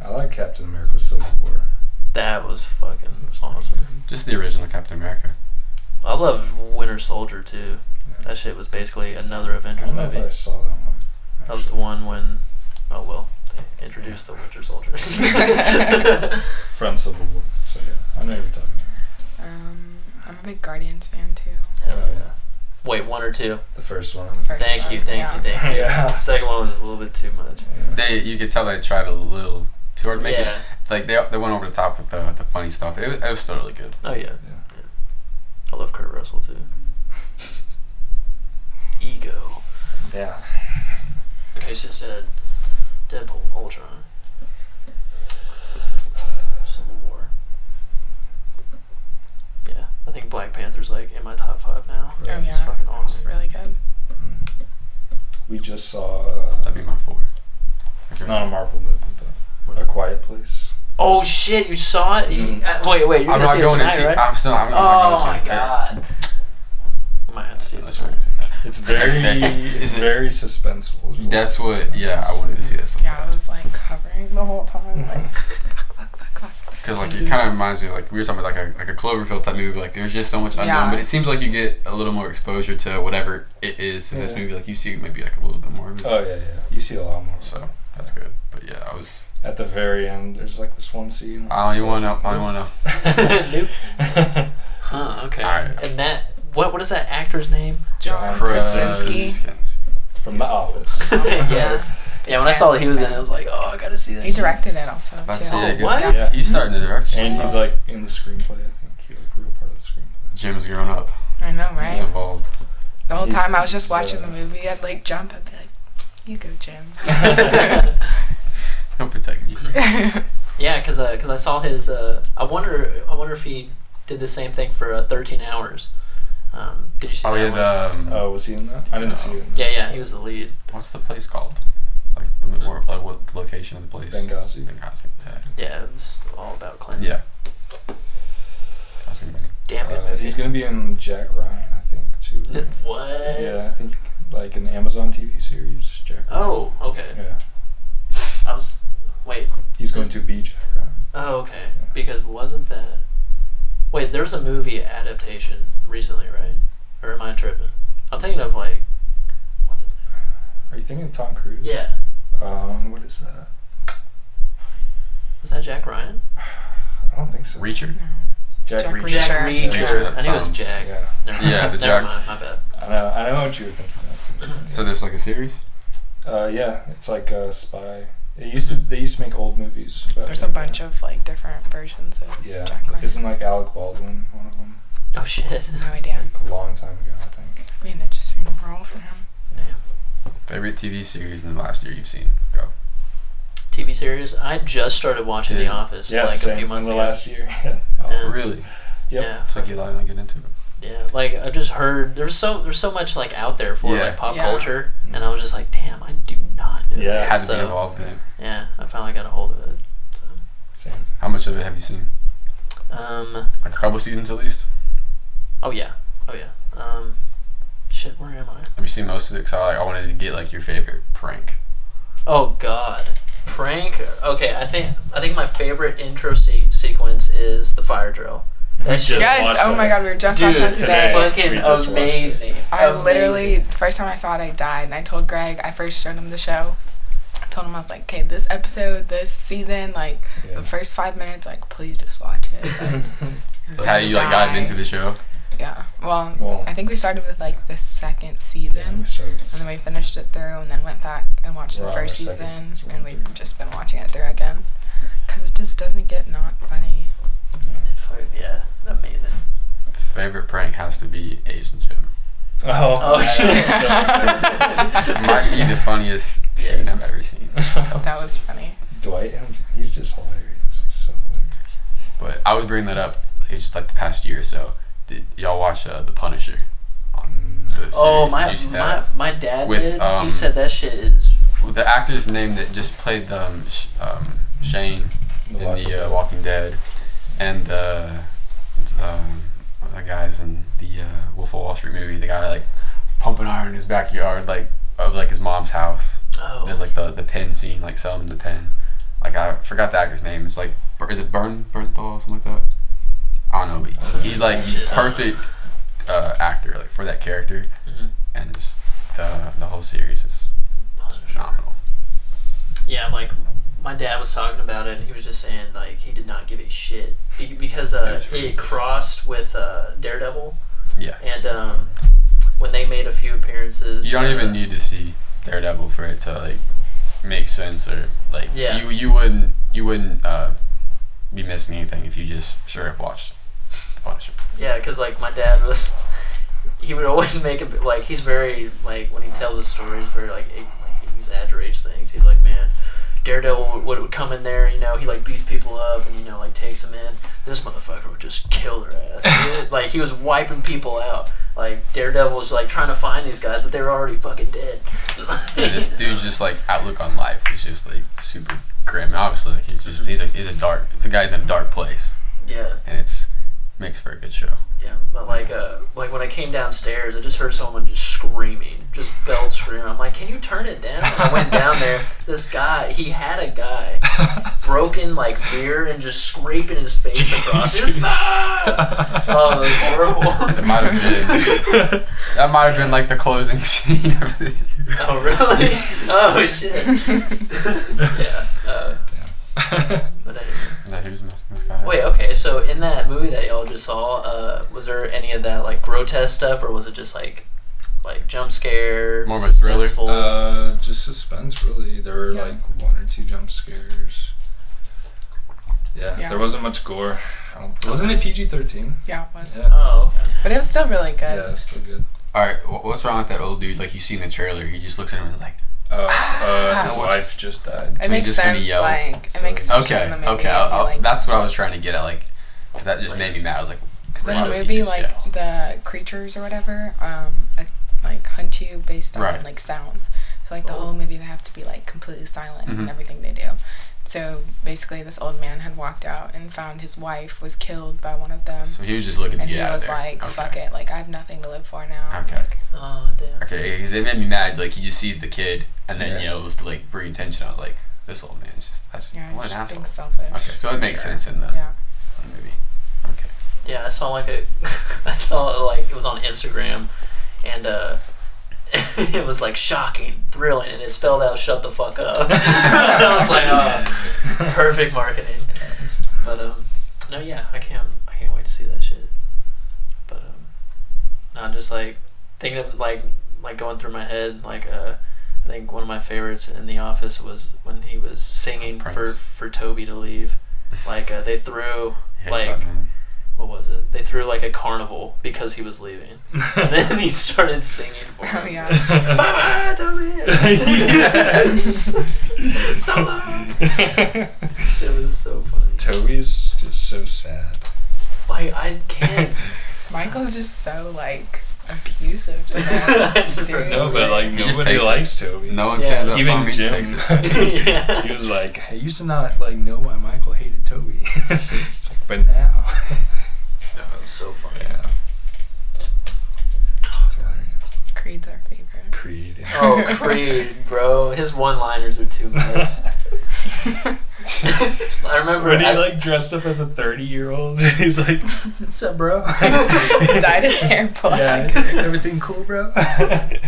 I like Captain America Civil War. That was fucking awesome. just the original Captain America. I love Winter Soldier too. That shit was basically another I Avengers don't know if movie. I saw that one. That was the one when, oh well, they introduced the Winter Soldier. From Civil War. So yeah, I know what you're talking about. I'm a big Guardians fan too. Hell Oh, yeah. Wait, 1 or 2? The first one. First Thank you, one, thank yeah. you, thank you. Yeah. The second one was a little bit too much. Yeah. You could tell they tried a little too hard to make Yeah. it. Like they went over the top with the funny stuff. It was still really good. Oh yeah. I love Kurt Russell too. Ego. Yeah. Okay, so you said Deadpool, Ultron, Civil War. Yeah, I think Black Panther's like in my top 5 now. Right. Oh yeah, It's fucking it was awesome. really good. We just saw. That'd be my 4. It's not a Marvel movie, but A Quiet Place. Oh shit, you saw it? Mhm. Wait, you're I'm gonna not see going it to tonight, see. right? I'm Oh not going my to. god. I might have to see it Unless you tonight. want to see that. It's very, Is it- very suspenseful. That's what. Yeah, I wanted to see that. So Yeah, I was like hovering the whole time, like fuck. Because like it kind of reminds me of, like we were talking about like a Cloverfield type movie. Like there's just so much unknown, Yeah. but it seems like you get a little more exposure to whatever it is in this Yeah. movie. Like you see maybe like a little bit more of it. Oh yeah. You see a lot more. So that's good. But yeah, I was. At the very end, there's like this one scene. I don't even want to know. I don't want to know. Nope. Huh, okay. Alright. And that, what is that actor's name? John Krasinski. Krasinski. From The Office. Yes. Yeah, when I saw that he was in it, I was like, oh, I gotta see that. He directed it also That's too. it. 'cause what? Yeah. He's starting to direct. some And he's stuff. like in the screenplay. I think he's like real part of the screenplay. Jim's grown up. I know, He's right? involved. The whole He's- time I was just he's, watching the movie, I'd like jump and be like, "You go, Jim." He'll protect you. Yeah, cause I saw his. I wonder if he did the same thing for 13 Hours. Did you see Oh that yeah, one? the Oh, was he in that? I didn't see it. Yeah, he was the lead. what's the place called? Like the more like what the location of the place? Benghazi. Benghazi. Yeah. Yeah, it was all about Clinton. Yeah. That's gonna be- Damn good movie. He's gonna be in Jack Ryan, I think, too. Right? What? Yeah, I think like an Amazon TV series. Jack Ryan. Oh, okay. Yeah. I was. Wait. He's going to be Jack Ryan. Oh, okay. Yeah. Because wasn't that? Wait, there was a movie adaptation recently, right? Or am I tripping? I'm thinking of like, what's his name? Are you thinking of Tom Cruise? Yeah. What is that? Was that Jack Ryan? I don't think so. Reacher. No. Jack Jack Reacher. Reacher. Jack Reacher. Reacher, that I knew it was sounds- Jack. Yeah. Never Yeah, mind. the Never Jack- mind. My bad. I know what you were thinking about. So there's like a series. Yeah, it's like a spy. They used to make old movies. About There's a Jack bunch of like different versions of Ryan. Yeah, Jack Ryan. isn't like Alec Baldwin one of them? Oh shit. No idea. Like a long time ago, I think. Be an interesting role for him. Favorite TV series in the last year you've seen? Go. TV series. I just started watching Dude. The Office Yeah, like same a few months in the ago. last year. Oh, Yeah. really? Yep. Yeah. Took you a while to get into it. Yeah, like I just heard there's so much like out there for Yeah. like pop Yeah. culture, and I was just like, damn, I do not Yeah. Had to be involved in it. Yeah, I finally got a hold of it. So. Same. How much of it have you seen? Like a couple seasons at least? Oh yeah. Shit, where am I? Have you seen most of it? Because I wanted to get like your favorite prank. Oh God, prank. Okay, I think my favorite intro sequence is the fire drill. That shit, Guys, oh my God, we were just watching that today. fucking We just watched amazing. I literally, the first time I saw it, I died. And I told Greg, I first showed him the show. I told him, I was like, okay, this episode, this season, like, the first 5 minutes, like, please just watch it. Like, That's how you like got into the show? Yeah. Well, I think we started with, like, the second season. Yeah, we started. And then we finished it through and then went back and watched the first season. And we've just been watching it through again. Because it just doesn't get not funny. Yeah, amazing. Favorite prank has to be Asian Jim. Oh shit. Might be the funniest scene I've ever seen. That was funny. Dwight, he's just hilarious. He's so hilarious. But I would bring that up. It's just like the past year or so. Did y'all watch The Punisher? Oh, Did you see that? my dad With, did. He said that shit is. The actor's name that just played Shane in the Walking Dead, and the guys in the Wolf of Wall Street movie, the guy like pumping iron in his backyard, like of like his mom's house. Oh. There's like the pen scene, like selling the pen. Like I forgot the actor's name. It's like, is it Bernthal or something like that? I don't know. But he's like perfect actor like for that character, and just the whole series is phenomenal. Yeah, like my dad was talking about it, and he was just saying like he did not give a shit because it crossed with Daredevil. Yeah. And when they made a few appearances, you don't even need to see Daredevil for it to like make sense, or like you wouldn't be missing anything if you just straight up watched The Punisher. Yeah, because like my dad he would always make it like he's very like when he tells his stories very like he exaggerates things. He's like, man, Daredevil would come in there, you know, he like beats people up and, you know, like takes them in. This motherfucker would just kill their ass. Like he was wiping people out. Like Daredevil was like trying to find these guys, but they were already fucking dead. Yeah, this dude's just like outlook on life is just like super grim. Obviously, like he's a guy's in a dark place. Yeah. And makes for a good show. Yeah, but like when I came downstairs, I just heard someone just screaming, just belt screaming. I'm like, can you turn it down? And I went down there. This guy, he had a guy broken like beer and just scraping his face across. It was, oh, it was horrible. That might have been like the closing scene of the. Oh really? Oh shit. Yeah. But anyway. That he was messing this guy up. Wait, okay, so in that movie that y'all just saw, was there any of that like grotesque stuff, or was it just like jump scare? More of a thriller? Just suspense, really. There were like 1 or 2 jump scares. Yeah. There wasn't much gore. Wasn't it PG-13? Yeah, it was. Yeah. Oh, okay. But it was still really good. Yeah, it was still good. Alright, what's wrong with that old dude? Like you see in the trailer, he just looks at him and is like, his wife just died. It makes sense. Like it makes sense in the movie. Okay. That's what I was trying to get at. Like, because that just made me mad. I was like, because in the movie, like the creatures or whatever, like hunt you based on like sounds. So like the whole movie, they have to be like completely silent in everything they do. So basically, this old man had walked out and found his wife was killed by one of them. So he was just looking to get out of there. And he was like, fuck it. Like, I have nothing to live for now. Okay. Like, Oh, damn. Okay, because it made me mad. Like, he just sees the kid and then yells to, like, bring attention. I was like, this old man is just, what an asshole. Being selfish. Okay, so it makes sense in the movie. Okay. Yeah, I saw like it was on Instagram, and it was like shocking, thrilling, and it spelled out "shut the fuck up." I was like, oh, perfect marketing. But no, yeah, I can't wait to see that shit. But no, I'm just like thinking of like going through my head. Like I think one of my favorites in The Office was when he was singing for Toby to leave. Like they threw what was it? They threw like a carnival because he was leaving, and then he started singing for him. Oh yeah. Bye, Toby. Yes. So long. Shit was so funny. Toby's just so sad. Like I can't. Michael's just so like, abusive to them. No, Seriously. No, but like He just nobody takes likes Toby. No one Yeah. stands up Even for him. He just Jim. takes it. Yeah. He was like, I used to not like know why Michael hated Toby. It's like, but now. No, it was so funny. Yeah. That's hilarious. Creed's our favorite. Creed. Oh, Creed, bro. His one-liners are too much. I remember When he like dressed up as a 30-year-old, he's like, "What's up, bro?" Dyed his hair black. Yeah, everything cool, bro. I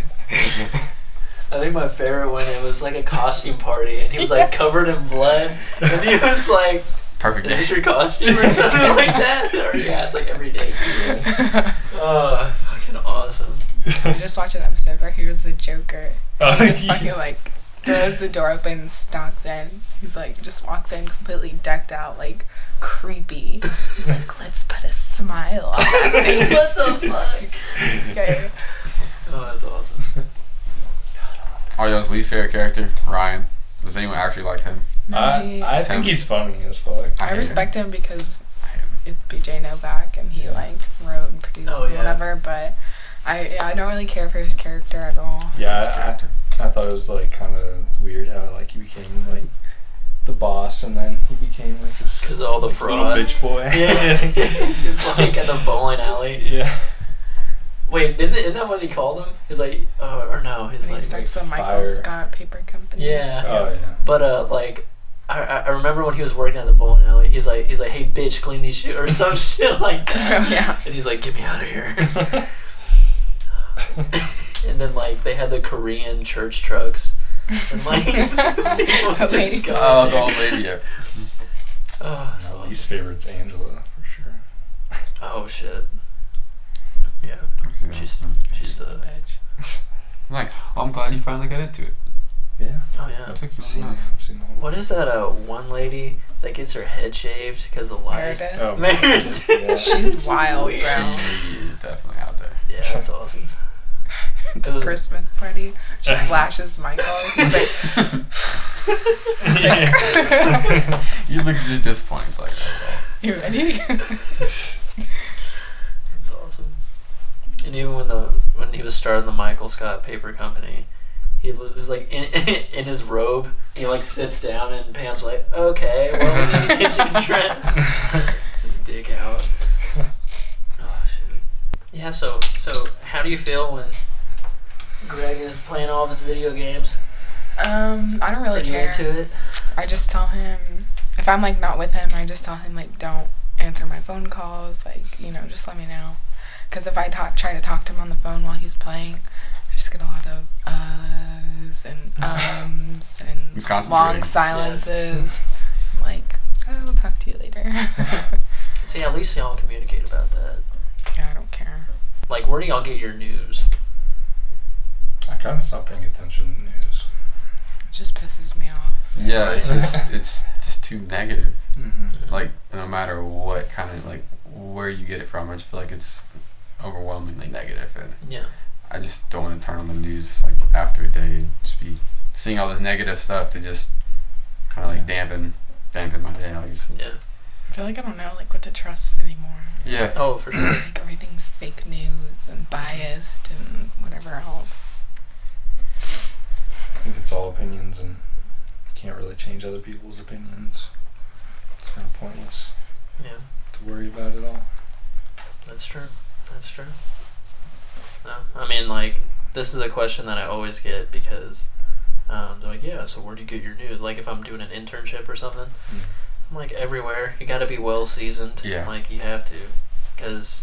think my favorite one, it was like a costume party, and he was like covered in blood, and he was like, Perfect "Is day. this your costume or something like that?" Or yeah, it's like every day. Oh, fucking awesome. We just watched an episode where he was the Joker. Oh, He just yeah. fucking like throws the door open and stalks in. He's like just walks in completely decked out, like creepy. He's like, let's put a smile on that face. What the fuck? Okay. Oh, that's awesome. Oh, y'all's least favorite character, Ryan. Does anyone actually like him? I think he's funny as fuck. I hate respect him because it's BJ Novak and he like wrote and produced Oh, and yeah. whatever, but I don't really care for his character at all. His Yeah, character. I thought it was like kind of weird how like he became like the boss and then he became like this 'Cause all the like, fraud. little bitch boy. Yeah, he was like at the bowling alley. Yeah. Wait, isn't that what he called him? He's like, or no, he's And he like, starts the Michael fire. Scott Paper Company. yeah. Oh yeah. But like, I remember when he was working at the bowling alley. He's like, hey bitch, clean these shoes or some shit like that. Oh, yeah. And he's like, get me out of here. And then like they had the Korean church trucks, and like people The just lady. go Oh, the there. old lady. Yeah. Oh, so My least favorite's Angela for sure. oh shit. Yeah, she's She's a bitch. I'm like, oh, I'm glad you finally got into it. Yeah. oh yeah. It took you I've seen long it. enough. I've seen the whole. What is that? One lady that gets her head shaved because of lice. Meredith. Oh, Meredith. yeah. She's wild, weird. bro. She is definitely out there. Yeah, that's awesome. The was- Christmas party. She flashes Michael. He's like, You look just disappointed. It's like, oh, you ready? That's awesome. And even when he was starting the Michael Scott Paper Company, he was like in his robe. He like sits down and Pam's like, "Okay, well, we need to get you dressed." Just dick out. Oh shit. Yeah. So how do you feel when Greg is playing all of his video games? I don't really Are you care. into it? I just tell him if I'm like not with him, I just tell him like don't answer my phone calls. Like just let me know. Because if I try to talk to him on the phone while he's playing, I just get a lot of uhs and ums and He's concentrating. long silences. I'm like, I'll talk to you later. See, at least y'all communicate about that. Yeah, I don't care. Like, where do y'all get your news? I kind of stopped paying attention to news. It just pisses me off. yeah, it's just too negative. Mm-hmm. Like, no matter what kind of, like, where you get it from, I just feel like it's overwhelmingly negative, and Yeah. I just don't want to turn on the news, like, after a day and just be seeing all this negative stuff to just kind of, like, dampen my day. Like, Yeah. I feel like I don't know like what to trust anymore. yeah. Oh, for sure. Like everything's fake news and biased and whatever else. I think it's all opinions, and you can't really change other people's opinions. It's kind of pointless Yeah. to worry about it all. That's true. That's true. No, I mean, like, this is a question that I always get because they're like, yeah, so where do you get your news? Like, if I'm doing an internship or something, I'm like, everywhere. You got to be well seasoned. Yeah. Like, you have to. Because,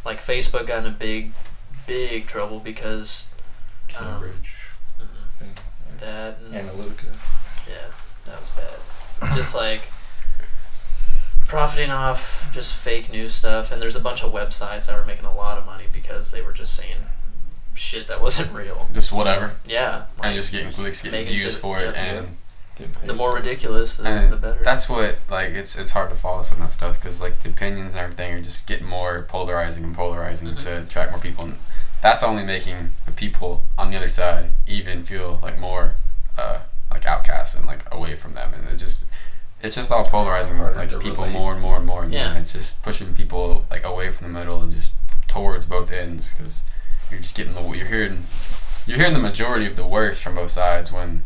like, Facebook got in a big trouble because Cambridge mhm, thing. Yeah. that and Analytica. yeah, that was bad. Just like profiting off just fake news stuff, and there's a bunch of websites that were making a lot of money because they were just saying shit that wasn't real. Just whatever. Yeah, And just getting clicks, getting making views shit- for it, yep. and Getting paid the more for it. ridiculous, the and better. that's what, like, it's hard to follow some of that stuff because, like, the opinions and everything are just getting more polarizing and polarizing Mhm. to attract more people, and that's only making the people on the other side even feel like more like outcasts and like away from them, and it's just all polarizing Harder like to people relate. more and more and more, and Yeah. then it's just pushing people like away from the middle and just towards both ends because you're just getting you're hearing the majority of the worst from both sides, when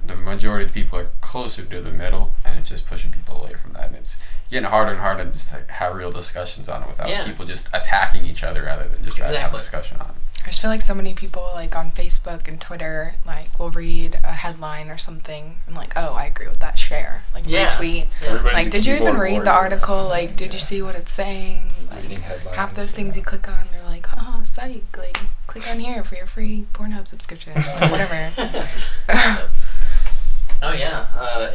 the majority of the people are closer to the middle, and it's just pushing people away from that, and it's getting harder and harder to just have real discussions on it without people just attacking each other rather than just trying to have a discussion on it. I just feel like so many people, like, on Facebook and Twitter, like, will read a headline or something and, like, oh, I agree with that, share, like, retweet. Like, did you even read the article? Like, did you see what it's saying? Like, reading headlines. Half those things you click on, they're like, oh, psych, like, click on here for your free Pornhub subscription, like, whatever. Oh yeah,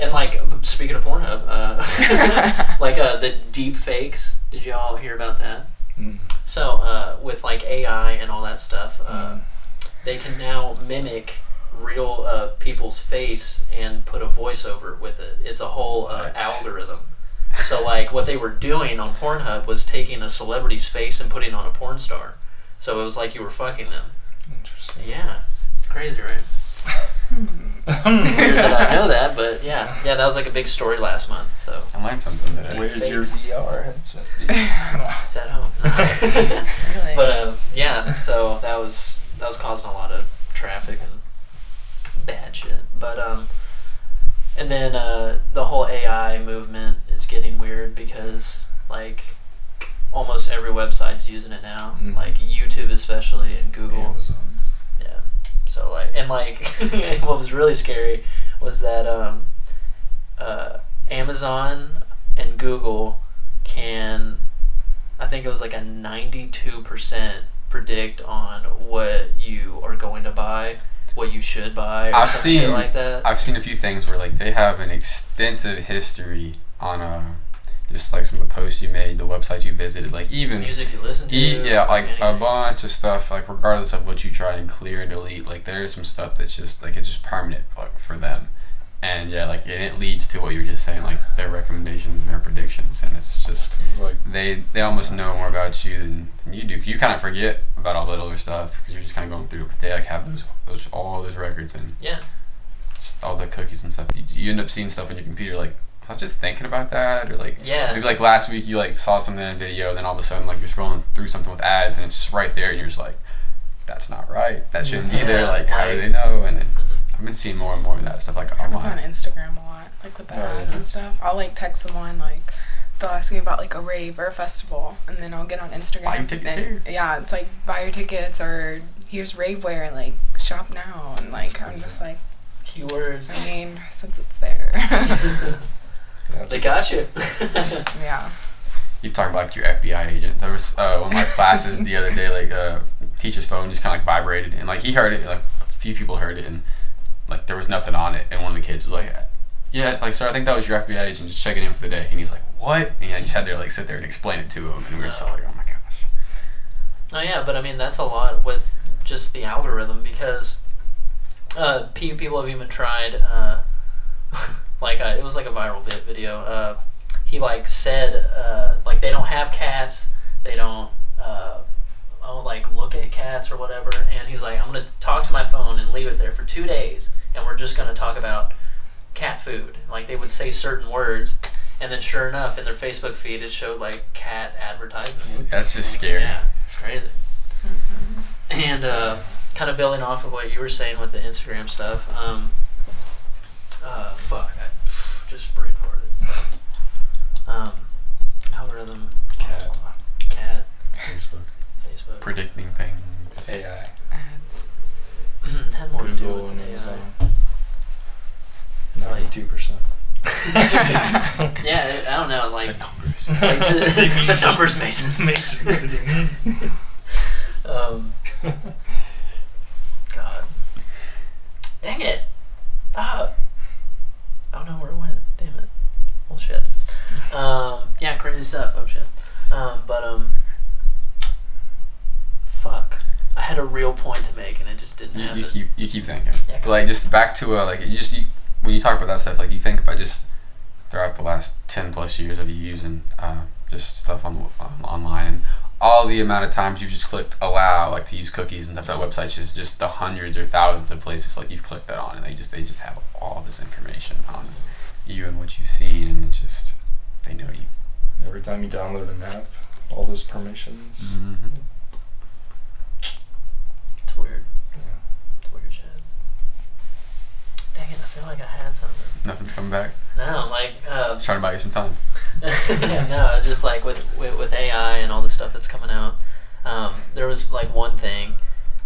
and like speaking of Pornhub, like the deep fakes. Did you all hear about that? Mm. So with like AI and all that stuff, they can now mimic real people's face and put a voiceover with it. It's a whole algorithm. So like what they were doing on Pornhub was taking a celebrity's face and putting on a porn star. So it was like you were fucking them. Interesting. Yeah, it's crazy, right? Weird that I know that, but yeah, that was like a big story last month. So I learned something today. Where's your VR headset? It's at home. Really? But yeah, so that was causing a lot of traffic and bad shit. But and then the whole AI movement is getting weird because like almost every website's using it now, like YouTube especially and Google. Amazon. Yeah. So like, and like, what was really scary was that Amazon and Google can, I think it was like a 92% predict on what you are going to buy, what you should buy, or some shit like that. I've seen a few things where like they have an extensive history on just like some of the posts you made, the websites you visited, like even music you listen to, like anything. A bunch of stuff, like regardless of what you try and clear and delete, like there is some stuff that's just like it's just permanent for them, and like it leads to what you were just saying, like their recommendations and their predictions, and it's like they almost know more about you than you do. You kind of forget about all that other stuff because you're just kind of going through it, but they like have all those records and just all the cookies and stuff. You end up seeing stuff on your computer like, was I just thinking about that? Or like maybe like last week you like saw something in a video, then all of a sudden like you're scrolling through something with ads and it's just right there and you're just like, that's not right. That shouldn't be there. Like how do they know? And I've been seeing more and more of that stuff like online. It's on Instagram a lot, like with the ads and stuff. I'll like text someone like they'll ask me about like a rave or a festival, and then I'll get on Instagram. Buy your tickets here. Yeah, it's like buy your tickets or here's rave wear, like shop now, and like I'm just like keywords. I mean, since it's there. They got you. Yeah. You talk about like your FBI agent. There was one of my classes the other day, like teacher's phone just kind of like vibrated, and like he heard it, like a few people heard it, and like there was nothing on it, and one of the kids was like, yeah, like sir, I think that was your FBI agent just checking in for the day, and he was like, what? And I just had to like sit there and explain it to him, and we were just all like, oh my gosh. Oh yeah, but I mean that's a lot with just the algorithm because people have even tried. Like it was like a viral video. He like said like they don't have cats, they don't like look at cats or whatever, and he's like, I'm gonna talk to my phone and leave it there for 2 days, and we're just gonna talk about cat food. Like they would say certain words, and then sure enough, in their Facebook feed it showed like cat advertisements. That's just scary. Yeah, it's crazy. And kind of building off of what you were saying with the Instagram stuff. Fuck, I just brain farted. Algorithm. Cat. Facebook. Predicting things. AI. Ads. Had more to do Google with and AI. Amazon. It's like 92%. yeah, I don't know, like The numbers. like the numbers, Mason. Mason, what do they mean? God. Dang it. I don't know where it went. Damn it. Oh shit. Yeah, crazy stuff. Oh shit. Fuck. I had a real point to make and it just didn't happen. You keep thinking. Yeah, But like just back to like when you talk about that stuff, like you think about just throughout the last 10 plus years of you using just stuff online and all the amount of times you've just clicked allow, like to use cookies and stuff. That website's just the hundreds or thousands of places like you've clicked that on, and they just have all this information on you and what you've seen, and it's just they know you. Every time you download an app, all those permissions. Mm-hmm. like I had something. Nothing's coming back. No, like Just trying to buy you some time. no, just like with AI and all the stuff that's coming out. There was like one thing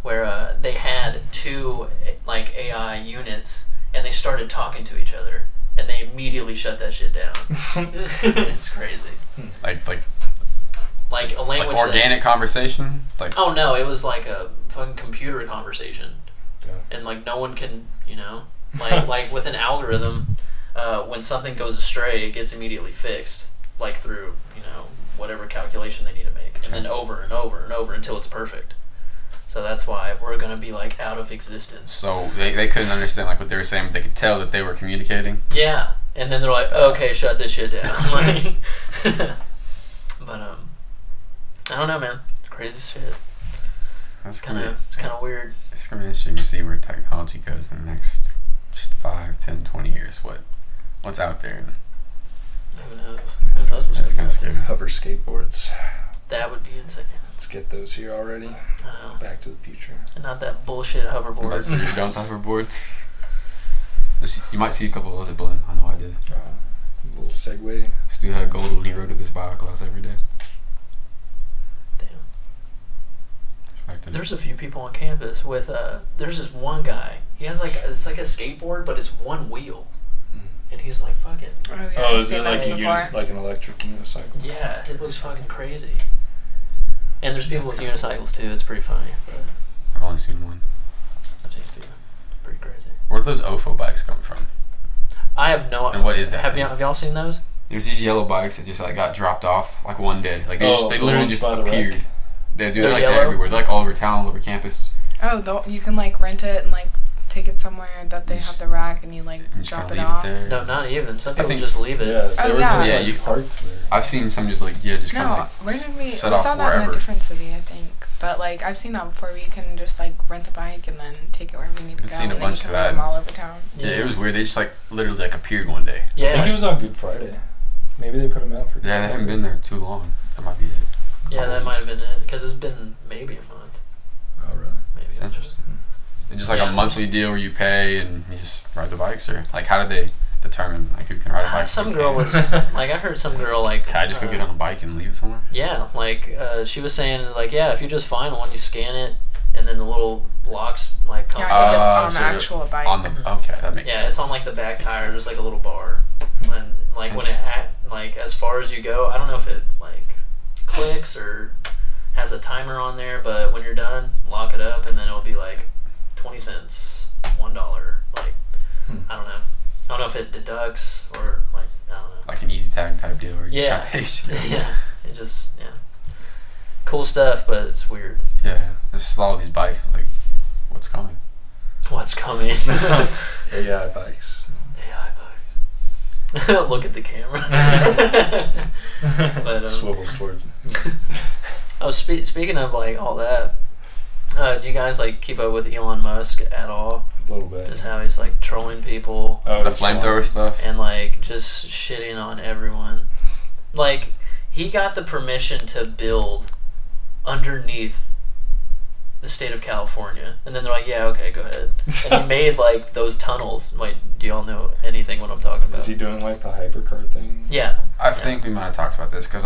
where they had 2 like AI units and they started talking to each other and they immediately shut that shit down. It's crazy. Like a language. Like organic conversation. Like. Oh no, it was like a fucking computer conversation. Yeah. And like no one can, like with an algorithm, when something goes astray, it gets immediately fixed, like through whatever calculation they need to make, and then over and over and over until it's perfect. So that's why we're gonna be like out of existence. So they couldn't understand like what they were saying, but they could tell that they were communicating. Yeah, and then they're like, okay, shut this shit down. But I don't know, man. It's crazy shit. That's It's kind of weird. It's gonna be interesting to see where technology goes in the next 5, 10, 20 years. What's out there? Who knows? Who knows what's That's kind of scary. Hover skateboards. That would be insane. Let's get those here already. Back to the Future. And not that bullshit hoverboard. But you're done with hoverboards. You might see a couple of those at Berlin. I know I did. A little segue. Stu had gold when he rode with his bio class every day. Damn. There's a few people on campus with there's this one guy. He has it's like a skateboard, but it's one wheel. And he's like fucking. Oh, yeah, Oh, is it like an electric unicycle? Yeah, it looks fucking crazy. And there's people with unicycles too. It's pretty funny. But I've only seen one. I've seen a few. Pretty crazy. Where do those OFO bikes come from? I have no. And what is that? Have y'all seen those? There's these yellow bikes that just like got dropped off like one day. Like they literally just appeared. They're like yellow? they're everywhere. They're like all over town, all over campus. Oh, you can like rent it and like take it somewhere that they have the rack and you like drop it off. There. No, not even. Some people think- just leave it. Yeah, they were just Yeah, like you- parked there. I've seen some just like just kind No, of where did we set we off saw that in wherever. a different city, I think. But like I've seen that before where you can just like rent the bike and then take it wherever you need to I've go. seen a and then bunch you of can ride that. them all over town. Yeah, it was weird. They just like literally like appeared one day. Yeah. I think it was on Good Friday. Maybe they put them out for Good Yeah, they Friday. haven't been there too long. That might be it. Yeah, that might have been it. Because it's been maybe a month. Oh, really? Maybe. It's interesting. It's just like Yeah. a monthly deal where you pay and you just ride the bikes, or like how did they determine like who can ride a bike? Some who girl can't? was like, I heard some girl like. Can I just go get on a bike and leave it somewhere? Yeah, like she was saying, like, yeah, if you just find one, you scan it, and then the little locks like come. Yeah, I think it's on so the actual bike. On the okay, that makes sense. Yeah, it's on like the back tire. There's like a little bar, and like when it like as far as you go, I don't know if it like clicks or has a timer on there, but when you're done, lock it up, and then it'll be like 20 cents, $1. Like I don't know. I don't know if it deducts or like I don't know. like an easy tag type deal where you Yeah. just got paid. Yeah, it just cool stuff, but it's weird. Yeah, just all these bikes. Like, what's coming? What's coming? AI bikes. AI bugs. Look at the camera. But, Swivels towards me. oh, speaking of like all that, do you guys like keep up with Elon Musk at all? A little bit. Just how he's like trolling people Oh, The it's flamethrower stuff. and like just shitting on everyone. Like he got the permission to build underneath the state of California, and then they're like, "Yeah, okay, go ahead." And he made like those tunnels. Like, do y'all know anything what I'm talking about? Is he doing like the hypercar thing? Yeah. I think we might have talked about this because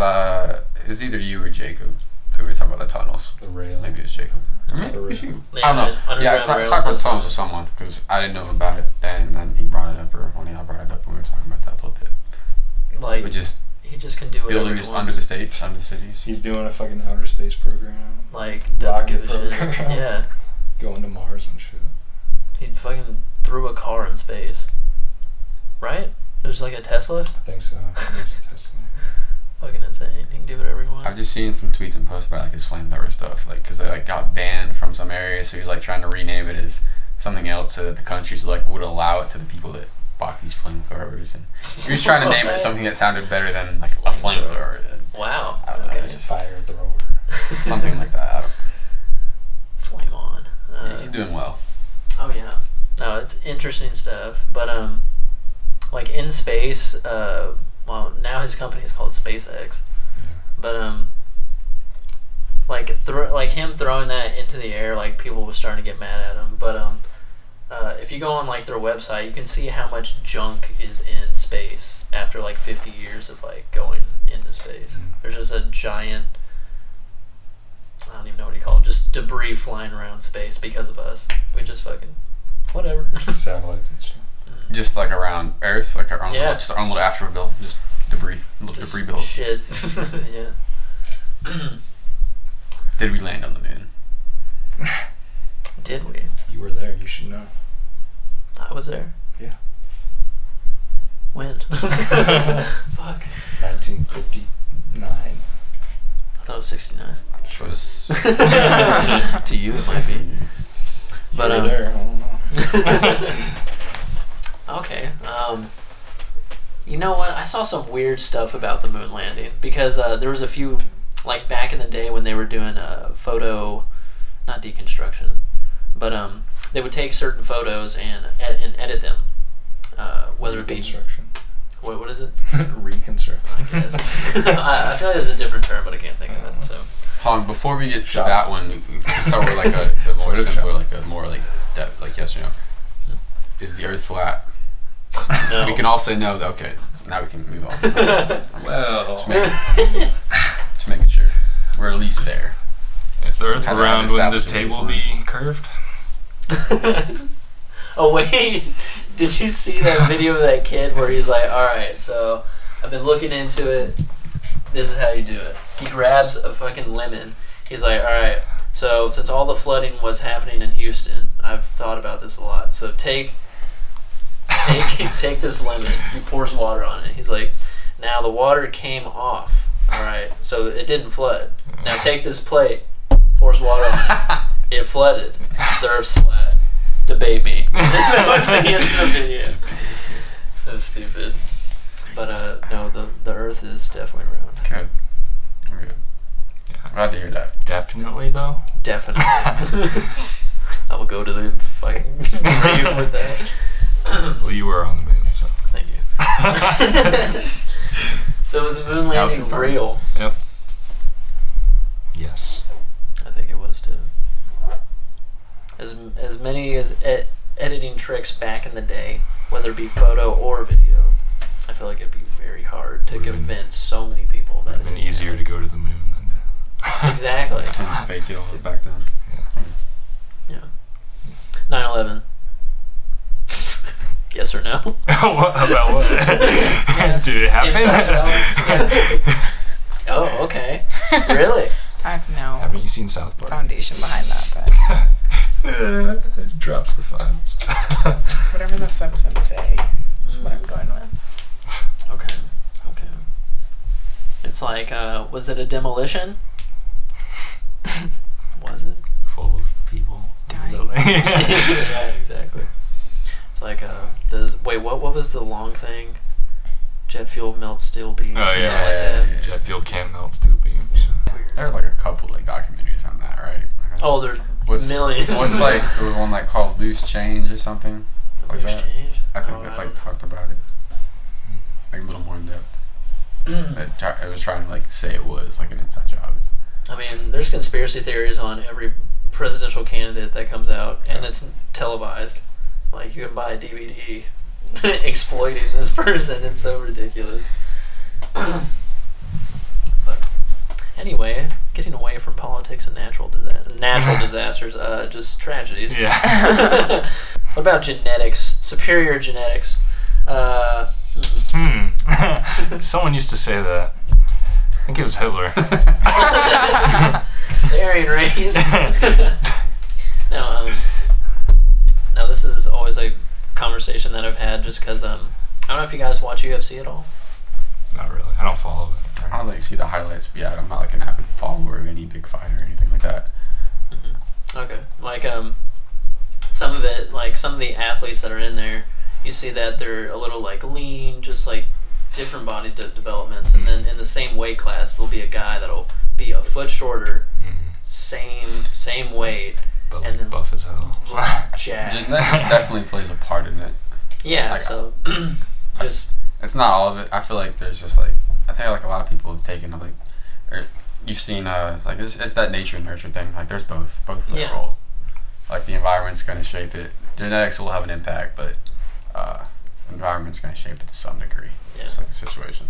it was either you or Jacob who were talking about the tunnels. The rail. Maybe it was Jacob. The rail. Yeah, I don't know. Yeah, I underground talked rail about system. tunnels with someone because I didn't know about it then, and then he brought it up, or one of y'all brought it up, and we were talking about that a little bit. Like, But just he just can do whatever building he just wants. under the states, under the cities. He's doing a fucking outer space program. Like, doesn't rocket give a shit. program. Yeah. Going to Mars and shit. He fucking threw a car in space. Right? It was like a Tesla? I think so. He's testing. Fucking insane. He can do whatever he wants. I've just seen some tweets and posts about like his flamethrower stuff, like because they like got banned from some area, so he's like trying to rename it as something else so that the countries like would allow it to the people that bought these flamethrowers, and he was trying to name it something that sounded better than like a flamethrower. Wow. I don't know, Okay. it was just Fire thrower. something like that. I don't, Flame on. yeah, he's doing well. Oh yeah. No, it's interesting stuff. But like in space, well now his company is called SpaceX. But like him throwing that into the air, like people were starting to get mad at him. But if you go on like their website, you can see how much junk is in space after like 50 years of like going into space. There's just a giant, I don't even know what you call it, just debris flying around space because of us. We just fucking whatever. Satellites and shit. Just like around Earth, like around just our own little asteroid belt, just debris, little Just debris belt. Shit. Yeah. Did we land on the moon? Did we? You were there. You should know. I was there. Yeah. When? Fuck. 1959. I thought it was 69. Sure. Was To you, it might be. But you were there. I don't know. Okay. You know what? I saw some weird stuff about the moon landing because there was a few, like back in the day when they were doing photo, not deconstruction, but they would take certain photos and edit them, whether it be Reconstruction. what is it? Reconstruction. I guess. I feel like there's a different term, but I can't think of it. So. Hold on, before we get to that one, we can start with like a more simpler, like a more like like yes or no. Is the Earth flat? No. We can all say no. Okay, now we can move on. Well, Just making sure we're at least there. if the Earth Kinda were round, wouldn't this established table be curved? Oh wait, did you see that video of that kid where he's like, alright, so I've been looking into it, this is how you do it. He grabs a fucking lemon, he's like, alright, so since all the flooding was happening in Houston, I've thought about this a lot, so take this lemon, he pours water on it, he's like, now the water came off, alright, so it didn't flood. Now take this plate, pours water on it, it flooded, the Earth's flat. Debate me. That was the end of the video. So stupid. But no, the Earth is definitely round. Okay. We're good. Yeah. Glad to hear that. Definitely, though. Definitely. I will go to the fucking grave with that. Well, you were on the moon, so. Thank you. So was the moon Now it's landing confirmed. real? Yep. Yes. I think it was too. As many as editing tricks back in the day, whether it be photo or video, I feel like it'd be very hard to Would've been- convince so many people that It would have been easier to go to the moon than to. Exactly. Pretend to fake it all back then. Yeah. 9/11. Yes or no? What about what? Yes. Did it happen? Inside job? Yes. Oh, okay. Really? I have no Haven't you seen South Park? foundation behind that, but It drops the files. whatever the Simpsons say, that's what I'm going with. Okay. It's like, was it a demolition? Was it? Full of people. in the Dying. building. Yeah, exactly. It's like, what was the long thing? Jet fuel melts steel beams. Oh, or something yeah, like that. Jet fuel can't melt steel beams. There are like a couple like documentaries on that, right? Oh, there's What's millions. What's like there was one like called Loose Change or something like Loose that. change? I think Oh, that I like don't talked about it like a little more in depth. It was trying to like say it was like an inside job. I mean, there's conspiracy theories on every presidential candidate that comes out, and it's televised. Like, you can buy a DVD exploiting this person. It's so ridiculous. But anyway, getting away from politics and natural disasters, just tragedies. Yeah. What about genetics? Superior genetics. Someone used to say that. I think it was Hitler. The Aryan race. Now this is always a conversation that I've had just because I don't know if you guys watch UFC at all. Not really. I don't follow it. I don't like see the highlights, but yeah, I'm not like an avid follower of any big fighter or anything like that. Okay. Like some of it, like some of the athletes that are in there, you see that they're a little like lean, just like different body developments, and then in the same weight class there'll be a guy that'll be a foot shorter, same weight, But and then buff as hell. jacked. Genetics definitely plays a part in it. Yeah. Like, So just It's not all of it. I feel like there's just like I think like a lot of people have taken like, or you've seen it's like it's that nature and nurture thing. Like there's both play Yeah. a role. like the environment's going to shape it. Genetics will have an impact, but environment's going to shape it to some degree. Yeah. Just like the situation.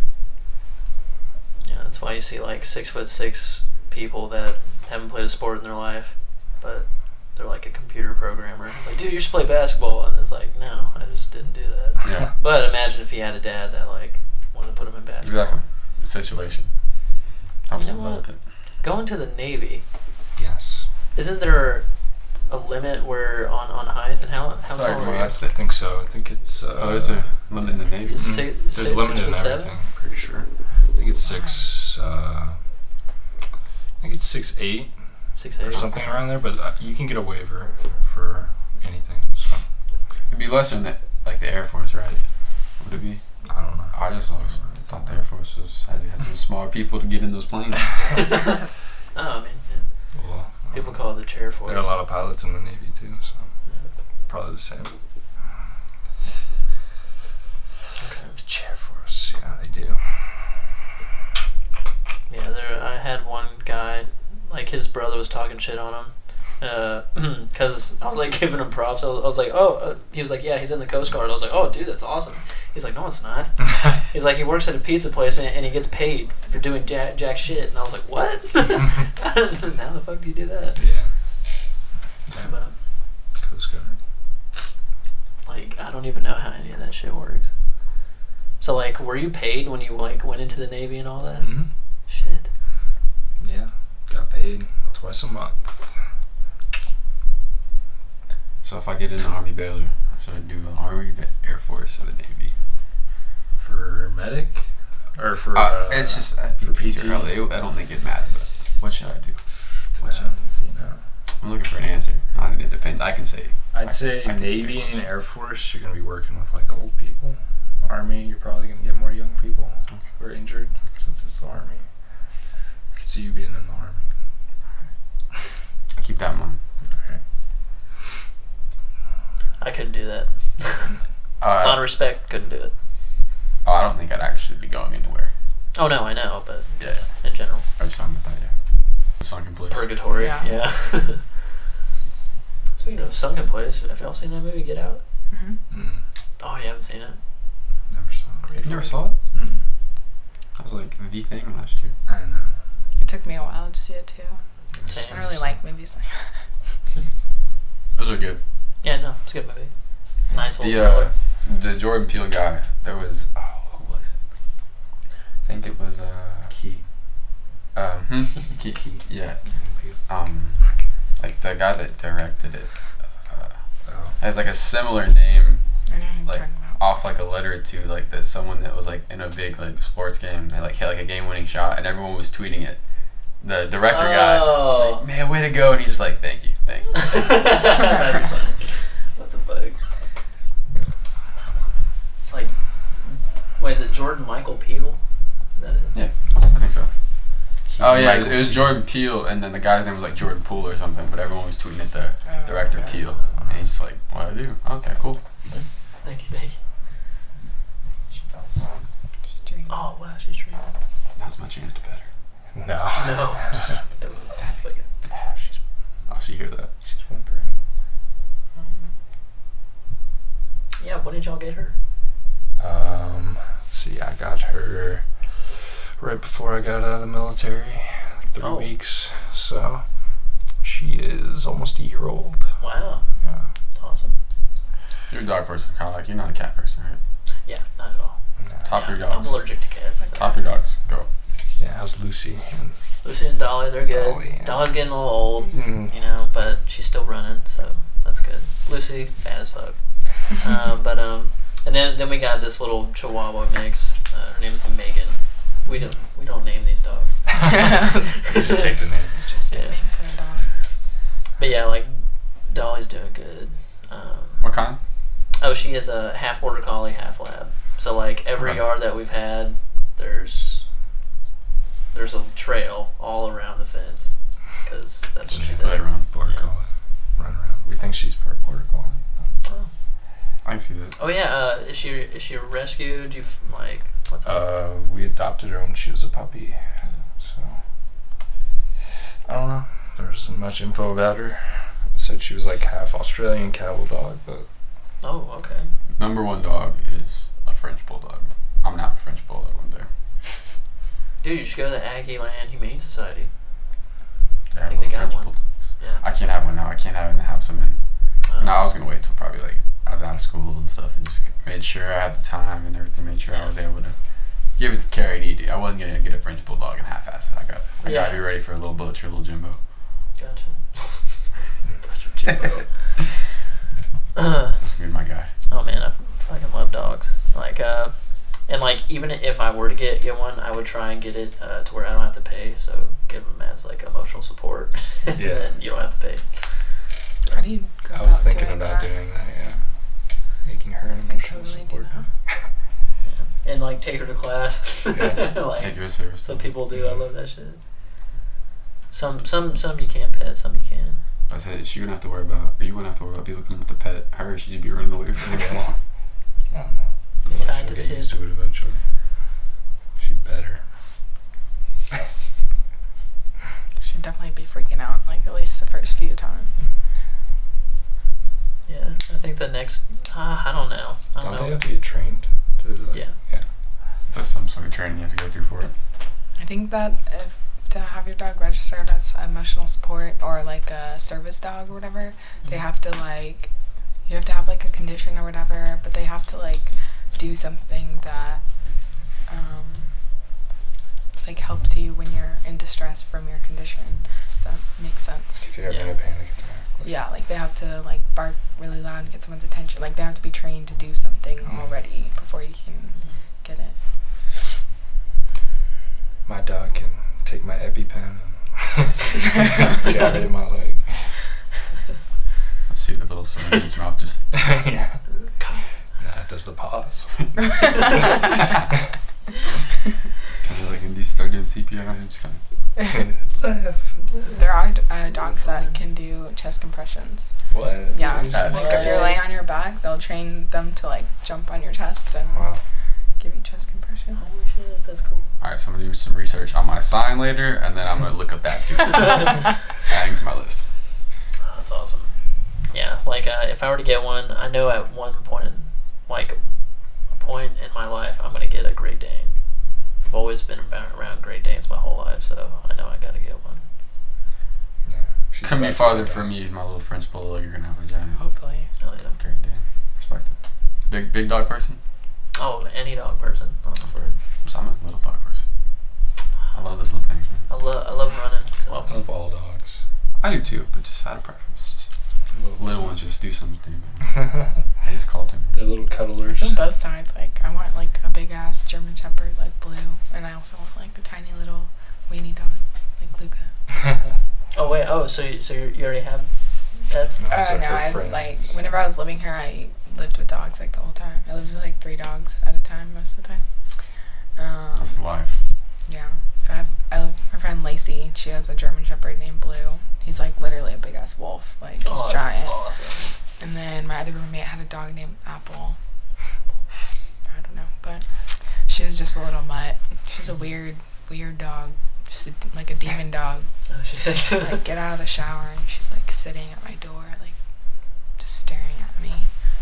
Yeah, that's why you see like 6'6" people that haven't played a sport in their life, but they're like a computer programmer. It's like, dude, you should play basketball, and it's like, no, I just didn't do that. Yeah. But imagine if he had a dad that like wanted to put him in basketball. Exactly. The situation. Helps You know develop what? it. Going to the Navy, Yes. isn't there a limit where on height and how tall Sorry, are well, you? that's I think so. I think it's. Is there limit in the Navy? Is Mhm. six- There's six- limited in 6'7"? everything. I'm pretty sure. I think it's 6. I think it's 6'8" 6'8". or something around there. But you can get a waiver for anything. So It'd be less than like the Air Force, right? Would it be? I don't know. I just always thought the Air Force had to have some smart people to get in those planes. Oh, I mean, yeah. Well, People call it the chair force. there are a lot of pilots in the Navy too, so probably the same. Okay. The chair force, yeah, they do. Yeah, I had one guy, like his brother was talking shit on him, because I was like giving him props. I was like, he was like, yeah, he's in the Coast Guard. I was like, oh, dude, that's awesome. He's like, no, it's not. He's like, he works at a pizza place and he gets paid for doing jack shit. And I was like, what? How the fuck do you do that? Yeah. But Coast Guard. like, I don't even know how any of that shit works. So like, were you paid when you like went into the Navy and all that? Mm-hmm. Shit. Yeah. Got paid twice a month. So if I get in the Army Baylor, should I do the Army, the Air Force, or the Navy? For medic? Or for it's just I'd be for PT. PT? I don't think it matters, but what should I do? What should I know? I'm looking for an answer. It depends. I can say. I'd say I can Navy say and Air Force, you're going to be working with like old people. Army, you're probably going to get more young people who are injured since it's the Army. I could see you being in the Army. I keep that in mind. Okay. I couldn't do that. Out of respect, couldn't do it. I don't think I'd actually be going anywhere. Oh no, I know, but Yeah. in general. I was talking about that, yeah. The sunken place. Purgatory. Yeah. Speaking of sunken place, have y'all seen that movie Get Out? Mm-hmm. Oh, you haven't seen it? Never saw it. You never saw it? Mm. That was like the thing last year. I know. It took me a while to see it too. Same. I don't really like movies like that. Those are good. Yeah, no, it's a good movie. Nice little The thriller. the Jordan Peele guy. There was who was it? I think it was Key. Key. Yeah. Like the guy that directed it Oh. has like a similar name, I know what you're like talking about. off like a letter to like that someone that was like in a big like sports game and like hit like a game-winning shot and everyone was tweeting it. The director guy was Oh. like, "Man, way to go!" And he's just like, "Thank you." That's funny. What the fuck? It's like, wait, is it Jordan Michael Peele? Is that it? Yeah, I think so. Oh yeah, Michael it was Key. Jordan Peele, and then the guy's name was like Jordan Poole or something, but everyone was tweeting at the Oh, director okay. Peele, and he's just like, "What I do? Okay, cool." Thank you. Just dreaming. Oh, wow, she's dreaming. Now's my chance to pet her. No. No. But yeah. Oh, so you hear that? She's whimpering. Yeah, what did y'all get her? Let's see, I got her right before I got out of the military, 3 Oh. weeks. So she is almost a year old. Wow, Yeah. that's awesome. You're a dog person, Kyle. Like, you're not a cat person, right? Yeah, not at all. Top Yeah, 3 dogs. I'm allergic to cats. Like so. Top 3 dogs. Go. Yeah, how's Lucy? Lucy and Dolly, they're good. Dolly, yeah. Dolly's getting a little old, Mm. you know, but she's still running, so that's good. Lucy, fat as fuck. And then we got this little Chihuahua mix. Her name is Megan. We don't name these dogs. Just take the name. It's just a Yeah. name for a dog. But yeah, like Dolly's doing good. What kind? Oh, she is a half border collie, half lab. So like every Okay. yard that we've had, there's a trail all around the fence because that's what she Play does. around. Border Yeah. collie. Run around. We think she's part border collie. Oh. I can see that. Oh yeah, is she rescued? You like what's up? We adopted her when she was a puppy. So I don't know. There isn't much info about her. said she was like half Australian cattle dog, but Oh, okay. Number one dog is a French bulldog. I'm gonna have a French bulldog one day. Dude, you should go to the Aggie Land Humane Society. I think they got French one. bulldogs. Yeah. I can't have one now. I can't have it in the house I'm in. No, I was gonna wait till probably like I was out of school and stuff, and just made sure I had the time and everything. Made sure I was able to give it the care I needed. I wasn't gonna get a French bulldog and half-ass it. I gotta be ready for a little butcher, a little Jimbo. Gotcha. Butcher Jimbo. That's gonna be my guy. Oh man, I fucking love dogs. Like, and like even if I were to get one, I would try and get it to where I don't have to pay. So give them as like emotional support. And Yeah. then you don't have to pay. So, How do you go I was about thinking doing about that? doing that. Yeah, making her an I could emotional totally do support. that. yeah. And like take her to class. Yeah. Like Thank you for service. some people do. I love that shit. Some you can't pet, some you can. I said she wouldn't have to worry about. You wouldn't have to worry about people coming up to pet her. She'd just be running away from them. Yeah. I don't know. Well, Tied she'll to the get used hip. to it eventually. She better. She'd definitely be freaking out, like at least the first few times. Yeah, I think the next. I don't know. I don't Don't they know. have to get trained? To like, Yeah. That's some sort of training you have to go through for it. I think that if to have your dog registered as emotional support or like a service dog or whatever, they have to like, you have to have like a condition or whatever, but they have to like do something that like helps you when you're in distress from your condition. If that makes sense. If you're having a panic attack. Like, Yeah, like they have to like bark really loud and get someone's attention. Like they have to be trained to do something already before you can get it. My dog can take my EpiPen and jab it in my leg. Let's see the little sound in his mouth just. Yeah. Nah, it does the pause. Kind of like when you start doing CPR, and just kind of. Left. There are dogs that can do chest compressions. What? Yeah, Seriously? That's like if you're laying on your back, they'll train them to like jump on your chest and Wow. give you chest compression. Holy shit, that's cool. All right, so I'm gonna do some research on my sign later, and then I'm gonna look up that too. Adding to my list. Oh, that's awesome. Yeah, like if I were to get one, I know at one point in my life, I'm gonna get a Great Dane. I've always been around Great Danes my whole life, so I know I gotta get one. Yeah. She's Couldn't be about to farther go from down. me, my little French bulldog. You're gonna have a giant. Hopefully. Hell yeah. Great Dane. Respect it. Big dog person. Oh, any dog person, honestly. I'm a little dog person. I love those little things, man. I love running. So. I love all dogs. I do too, but just out of preference. Just little ones just do something. They're They just call to me. little I cuddlers. feel both sides. Like I want like a big ass German Shepherd like Blue, and I also want like a tiny little weenie dog like Luca. Oh wait. Oh, so you already have pets? No, it's like No, her I friends. like whenever I was living here, I lived with dogs like the whole time. I lived with like 3 dogs at a time most of the time. That's the life. Yeah. So I live with my friend Lacey. She has a German Shepherd named Blue. He's like literally a big ass wolf. Like he's Oh, that's giant. awesome. And then my other roommate had a dog named Apple. I don't know, but she was just a little mutt. She was a weird dog. Just like a demon dog. Oh shit. Like get out of the shower and she's like sitting at my door, like just staring at me.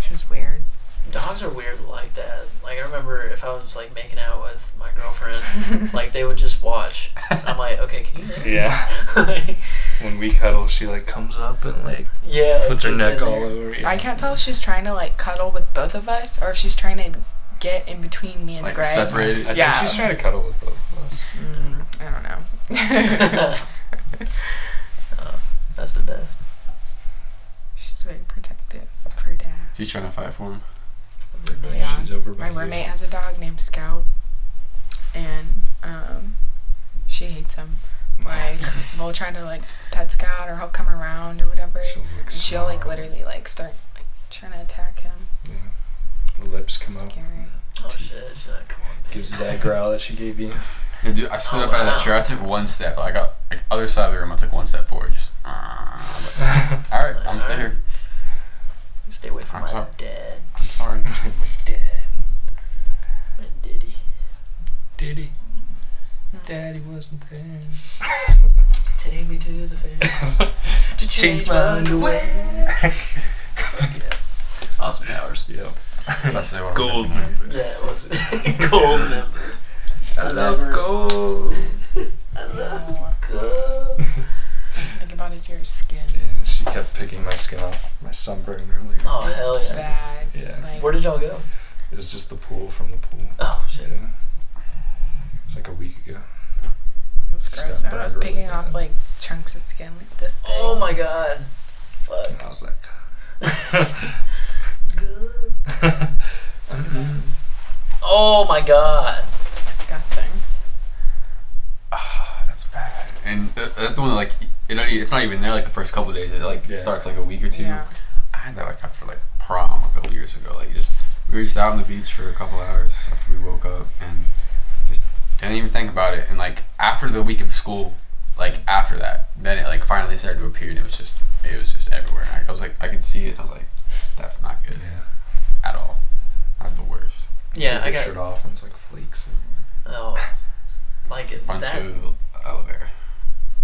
She was weird. Dogs are weird like that. Like I remember if I was like making out with my girlfriend, like they would just watch. I'm like, okay, can you hear me? Yeah. Like, When we cuddle, she like comes up and like yeah. puts her it's neck in all there. over you. I can't tell if she's trying to like cuddle with both of us or if she's trying to get in between me and Like Greg. separated. I Yeah. think she's trying to cuddle with both of us. I don't know. Oh, that's the best. She's very protective of her dad. She's trying to fight for him. Yeah. She's over by My you. roommate has a dog named Scout, and she hates him. Like we'll try to like pet Scout or he'll come around or whatever. And she'll like literally like start like trying to attack him. Yeah. The lips come up. Scary. Oh shit. She's like, come on. Gives that growl that she gave you. Yeah, dude, I stood Oh, up out of that wow. chair. I took one step. I got like other side of the room. I took one step forward. Just. All right, I'm staying here. Stay away from I'm my sorry. dad. I'm sorry. My dad. My diddy. Diddy. Daddy wasn't there. Take me to the fair. to change my underwear. Yeah. Awesome powers. Yep. That's what Gold I'm missing. member. Yeah, it was gold member. I love gold. I love gold. Think about it, it's your skin. Yeah, she kept picking my skin off my sunburn earlier. Oh, It's hell yeah. bad. Yeah. Like, Where did y'all go? It was just the pool from the pool. Oh, shit. Yeah. It's like a week ago. it was Just gross. got I was burned really picking off bad. like chunks of skin like this big. Oh my god. And Fuck. I was like, Good. Oh my god. It's disgusting. Ah, that's bad. And that's the one that, like, it's not even there like the first couple of days. It like Yeah. starts like a week or two. Yeah. I had that like after like prom a couple years ago. Like we were just out on the beach for a couple hours after we woke up and just didn't even think about it. And like after the week of school, like after that, then it like finally started to appear and it was just everywhere. And I was like, I could see it. And I was like, that's not good yeah. at all. That's the worst. Yeah, Take I your got. shirt off and it's like flakes everywhere. Oh, like it, Bunch that. of aloe vera.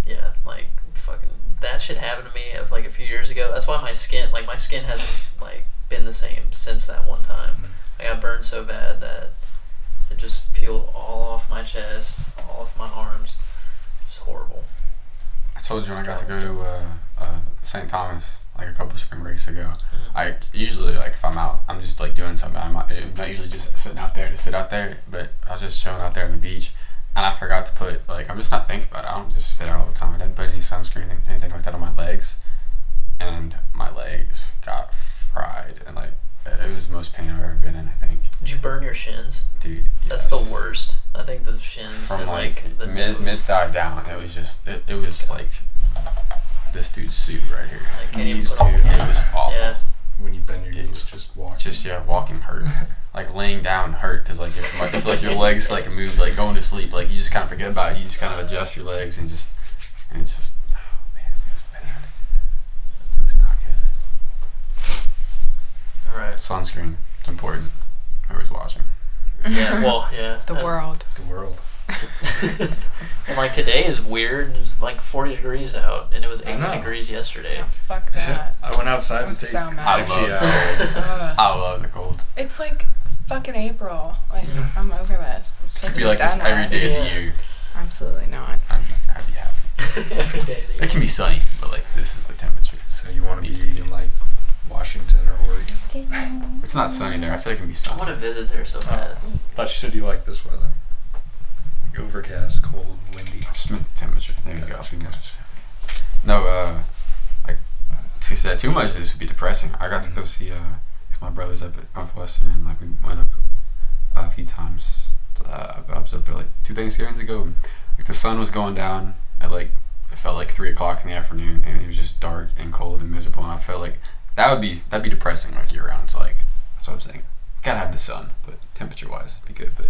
Yeah, like fucking that shit happened to me of like a few years ago. That's why my skin hasn't like been the same since that one time. I got burned so bad that it just peeled all off my chest, all off my arms. It's horrible. I told you when I got to go to St. Thomas like a couple spring breaks ago. Mhm. I usually like if I'm out, I'm just like doing something. I'm not usually just sitting out there to sit out there, but I was just chilling out there on the beach, and I forgot to put like I'm just not thinking about it. I don't just sit out all the time. I didn't put any sunscreen, anything like that on my legs, and my legs got fried, and like it was the most pain I've ever been in. I think, Did you burn your shins? dude. That's yes. the worst. I think the shins From and like the mid nose. thigh down, it was just it was like this dude's suit right here. I can't even Knees put too. it on. It was awful. Yeah. When you bend your knees, just walk. Just walking hurt. Like laying down hurt because like if like your legs like move like going to sleep, like you just kind of forget about it. You just kind of adjust your legs and it's just oh man, it was bad. It was not good. All right. Sunscreen, it's important. Whoever's watching. Yeah. Well, yeah. The world. the world. And like today is weird. It's like 40 degrees out, and it was I 80 know. degrees yesterday. Yeah, fuck that. I went outside I to was take so mad. I love Lexi the out. cold. Ugh. I love the cold. It's like fucking April. Like, I'm over this. It's supposed It'd to be be like this done every with. day of Yeah. the year. Absolutely not. I'd be happy. Every day. It can be sunny, but like this is the temperature. So you want to Needs be to be. in like Washington or Oregon? It's not sunny there. I said it can be I sunny. want to visit there so bad. Thought you said you liked this weather. Like overcast, cold, windy. Just meant the temperature. There you go. Gotcha, Be more gotcha. specific. No, like to say too much of this would be depressing. I got to go see 'cause my brother's up at Northwestern, and like we went up a few times. I was up there like 2 Thanksgivings ago. And, like the sun was going down at like it felt like 3 o'clock in the afternoon, and it was just dark and cold and miserable. And I felt like that'd be depressing like year round. So like that's what I'm saying. Gotta have the sun, but temperature wise, be good. But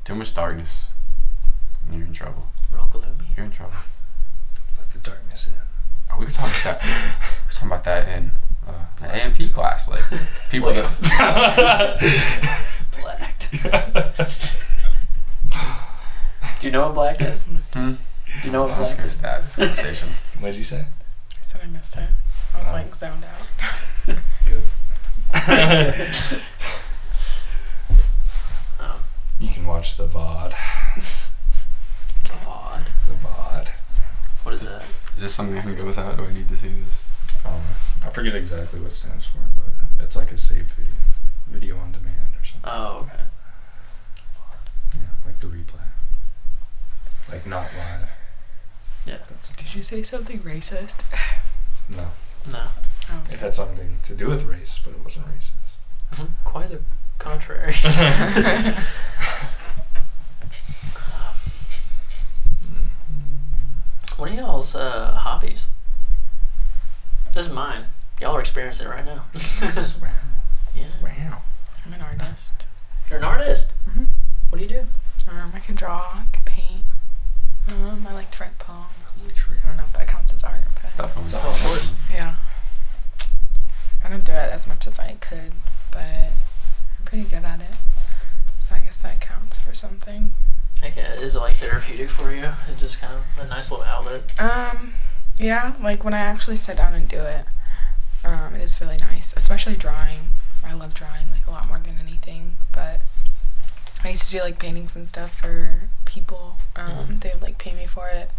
too much darkness, and you're in trouble. Real gloomy. You're in trouble. Let the darkness in. Oh, we were talking about that. We were talking about that in the A&P class. Like people Wait. that Blacked. Do you know what blacked is? I missed it. Hmm? Do you know what I was blacked gonna is? stab this conversation. What'd you say? I said I missed it. I was like zoned out. Good. Um, You can watch the VOD. God. The VOD. What is that? Is this something I can go without? Do I need to see this? I forget exactly what it stands for, but it's like a saved video. Video on demand or something. Oh, okay. Yeah, like the replay. Like not live. Yeah. That's Did you say something racist? no. No. Oh. It had something to do with race, but it wasn't racist. Quite the contrary. What are y'all's hobbies? This is mine. Y'all are experiencing it right now. Wow. Yeah. Wow. I'm an artist. You're an artist. Mhm. What do you do? I can draw, I can paint. I like to write poems. Poetry. I don't know if that counts as art, but Definitely. Oh, of course. yeah. I don't do it as much as I could, but I'm pretty good at it. So I guess that counts for something. Okay, is it like therapeutic for you? It's just kind of a nice little outlet. Yeah, like when I actually sit down and do it, it is really nice, especially drawing. I love drawing like a lot more than anything, but I used to do like paintings and stuff for people. They would like pay me for it.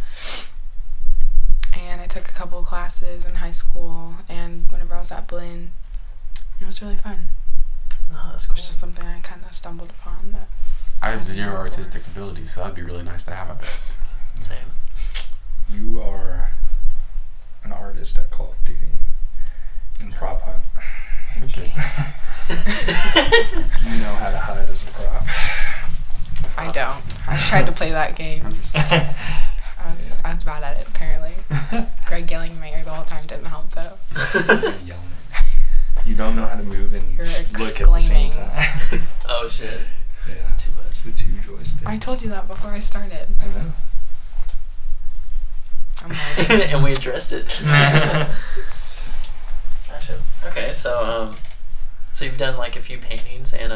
And I took a couple of classes in high school and whenever I was at Blinn. It was really fun. Oh, that's cool. It's just something I kind of stumbled upon that. I have zero artistic ability, so that'd be really nice to have. I bet. Same. You are an artist at Call of Duty in prop hunt. Okay. You know how to hide as a prop. I don't. I tried to play that game. I was bad at it, apparently. Greg yelling in my ear the whole time didn't help, though. Yelling. You don't know how to move and You're look at the same exclaiming. time. Oh shit. Yeah. Too much. The 2 joysticks. I told you that before I started. I know. I'm hiding. And we addressed it. Gotcha. Okay, so you've done like a few paintings, and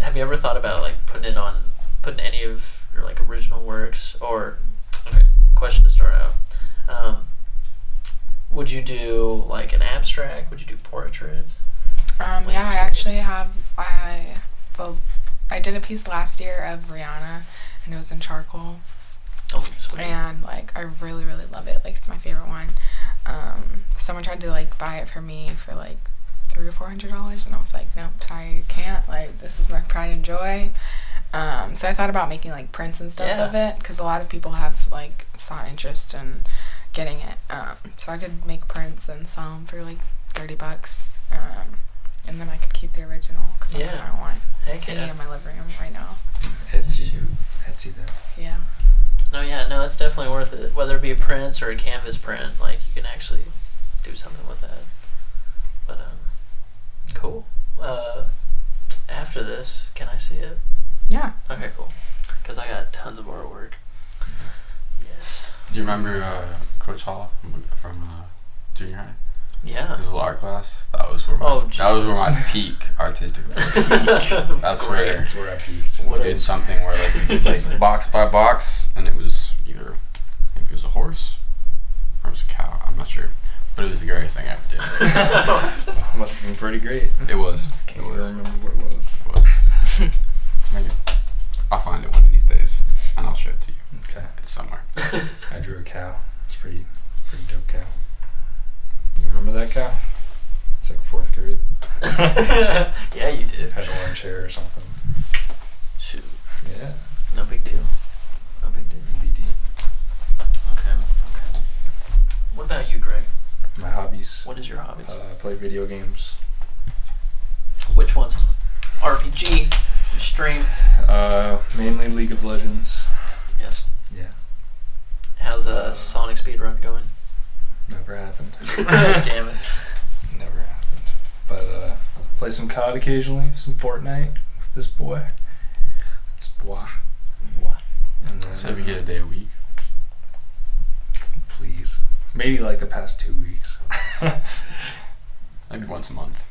have you ever thought about like putting any of your like original works? Or okay, question to start out. Would you do like an abstract? Would you do portraits? Yeah, I actually have. I did a piece last year of Rihanna, and it was in charcoal. Oh, sweet. And like I really really love it. Like it's my favorite one. Someone tried to like buy it for me for like $300 or $400, and I was like, nope, sorry, can't. Like this is my pride and joy. So I thought about making like prints and stuff of it, because a lot of people have like sought interest in getting it. So I could make prints and sell them for like $30. And then I could keep the original, because that's what I want. Heck It's hanging in my living room right now. Etsy then. Yeah. No, it's definitely worth it. Whether it be a print or a canvas print, like you can actually do something with that. But cool. After this, can I see it? Yeah. Okay, cool. Because I got tons of artwork. Yes. Do you remember Coach Hall from junior high? Yeah. His little art class. That was where my peak artistic ability. That's where I peaked. we did something where like we did like box by box, and it was either maybe it was a horse or it was a cow. I'm not sure, but it was the greatest thing I ever did. Must have been pretty great. It was. Can't even remember what it was. Maybe I'll find it one of these days and I'll show it to you. Okay. It's somewhere. I drew a cow. It's pretty dope cow. You remember that cow? It's like 4th grade. Yeah, you did. Had orange hair or something. Shoot. Yeah. No big deal. BD. Okay. What about you, Greg? My hobbies. What is your hobbies? I play video games. Which ones? RPG? Stream? Mainly League of Legends. Yes. Yeah. How's Sonic speedrun going? Never happened. Damn it. Never happened. But play some COD occasionally, some Fortnite with this boy. This boy. What? And then, Say we get a day a week. please. Maybe like the past 2 weeks. Maybe once a month.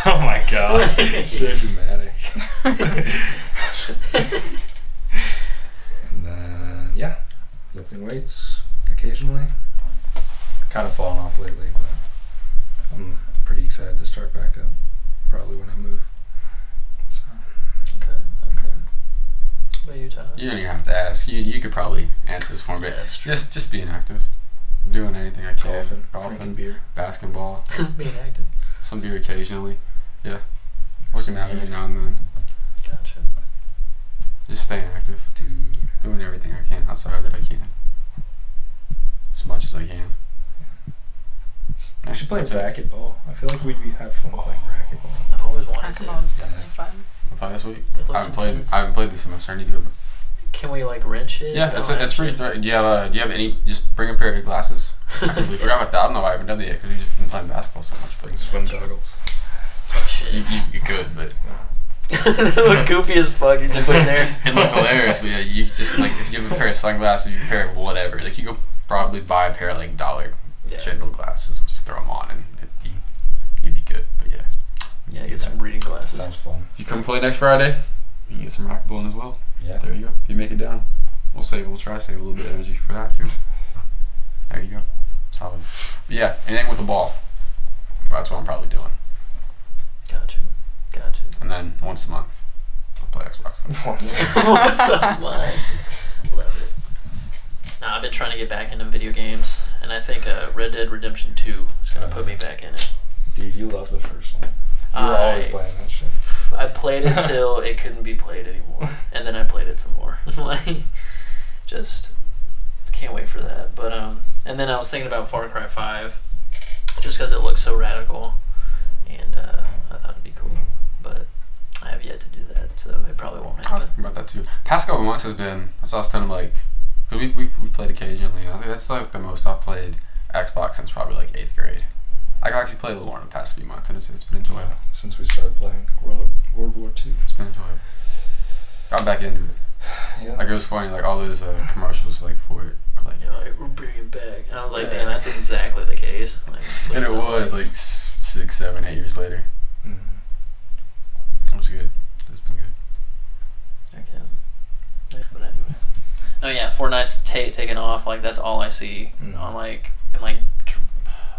Oh my god. So dramatic. And then, yeah. Lifting weights occasionally. Kind of fallen off lately, but I'm pretty excited to start back up. Probably when I move. So. Okay. What about you, Tyler? You don't even have to ask. You could probably answer this for me. Yeah, that's true. Just being active. Doing anything I can. Drinking beer. Basketball. Being active. Some beer occasionally. Yeah. Working out every now and then. Gotcha. Just staying active. Dude. Doing everything I can outside that I can. As much as I can. I should play That's it. racquetball. I feel like we'd have fun playing racquetball. I've always wanted to. Racquetball is definitely fun. I'll play this week. It looks I haven't played this semester. I need to go. Can we like wrench it? Yeah, it's free. Do you have any? Just bring a pair of glasses. I completely forgot about that. I don't know why I haven't done that yet because we've just been playing basketball so much. But Swim goggles. Oh, shit. you could, but They look goofy as fuck. You're just sitting there. It'd look hilarious. But yeah, you just like if you have a pair of sunglasses, you have a pair of whatever. Like you could probably buy a pair of like $1 general glasses, just throw them on, and you'd be good. But yeah. Yeah, get some reading glasses. Sounds fun. If you come play next Friday, you can get some racquetball in as well. Yeah. There you go. If you make it down, we'll try to save a little bit of energy for that too. There you go. Solid. But yeah, anything with the ball. That's what I'm probably doing. Gotcha. And then once a month, I'll play Xbox. Once. What's up, man? Love it. Nah, I've been trying to get back into video games, and I think Red Dead Redemption 2 is gonna put me back in it. Dude, you love the first one. You were always playing that shit. I played it till it couldn't be played anymore, and then I played it some more. Like, just can't wait for that. But and then I was thinking about Far Cry 5, just because it looks so radical, and I thought it'd be cool. But I have yet to do that, so it probably won't happen. I was thinking about that too. Past couple months has been. That's what I was telling like, cause we played occasionally. I was like, that's like the most I've played Xbox since probably like 8th grade. I've actually played a little more in the past few months, and it's been enjoyable. Since we started playing World War II. It's been enjoyable. Got back into it. Yeah. Like it was funny, like all those commercials like for it. Were, like, You're like, we're bringing it back. And I was like, damn, that's exactly the case. Like, that's what and it was like 6, 7, 8 years later. It was good. It's been good. Okay. But anyway. Oh yeah, Fortnite's taken off. Like that's all I see on like and like.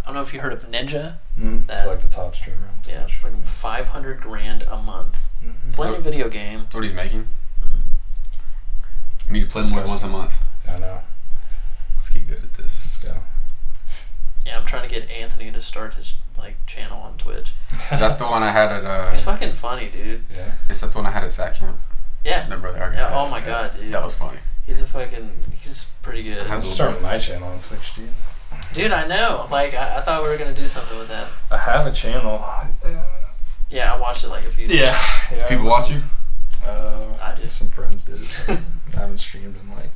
I don't know if you heard of Ninja. It's like the top streamer. Yeah, like $500,000 a month. Playing a video game. That's what he's making. He needs to play more than once a month. I know. Let's get good at this. Let's go. Yeah, I'm trying to get Anthony to start his like channel on Twitch. Is that the one I had at? He's fucking funny, dude. Yeah. Is that the one I had at SAC camp? Yeah. That brother. Okay. Yeah. Oh my god, dude. That was funny. He's pretty good. I'm starting my channel on Twitch, dude. Dude, I know. Like, I thought we were gonna do something with that. I have a channel. Yeah, I watched it like a few times. Yeah. People watch you? I do. Some friends did. So I haven't streamed in like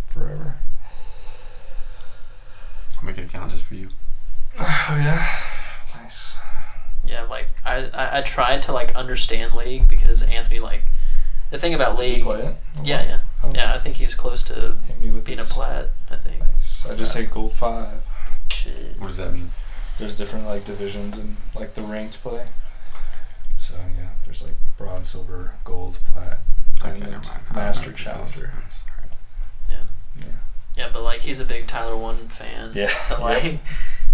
forever. I'll make an account just for you. Oh yeah. Nice. Yeah, like I tried to like understand League because Anthony like the thing about Did League. you play it? Yeah. Oh. Yeah, I think he's close to Hit me with being a this. plat. I think. Nice. I just take gold 5. Shit. What does that mean? There's different like divisions in like the ranked play. So yeah, there's like bronze, silver, gold, plat, Okay, diamond, never mind. master, challenger. Yeah, but like he's a big Tyler 1 fan. Yeah. So like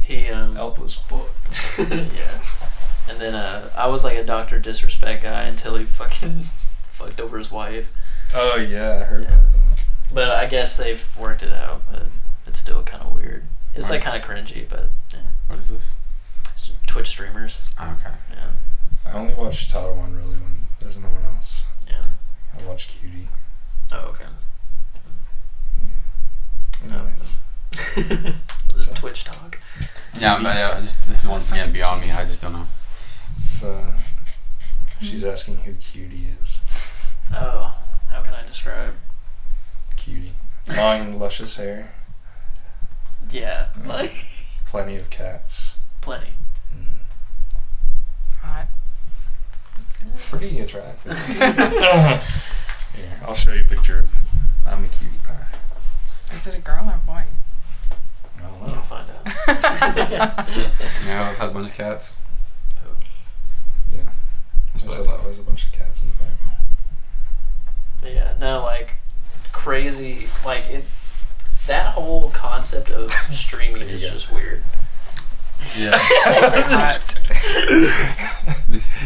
he Alpha's fucked. yeah. And then I was like a Dr. Disrespect guy until he fucking fucked over his wife. Oh yeah, I heard Yeah. about that. But I guess they've worked it out, but it's still kind of weird. It's like kind of cringy, but yeah. What is this? It's Twitch streamers. Oh, okay. Yeah. I only watch Tyler 1 really when there's no one else. Yeah. I watch Cutie. Oh, okay. Anyway. This is Twitch talk. Yeah, but yeah, this is once again beyond me. I just don't know. It's, she's asking who Cutie is. Oh, how can I describe? Cutie. Long, luscious hair. Yeah, like Plenty of cats. plenty. Hot. Pretty attractive. Here, I'll show you a picture of I'm a cutie pie. Is it a girl or a boy? I don't You'll know. find out. Yeah, I always had a bunch of cats. Yeah. It's There's black. always a bunch of cats in the back. But yeah, no, like crazy, like it. That whole concept of streaming is go. just weird. Yeah. Hot. This.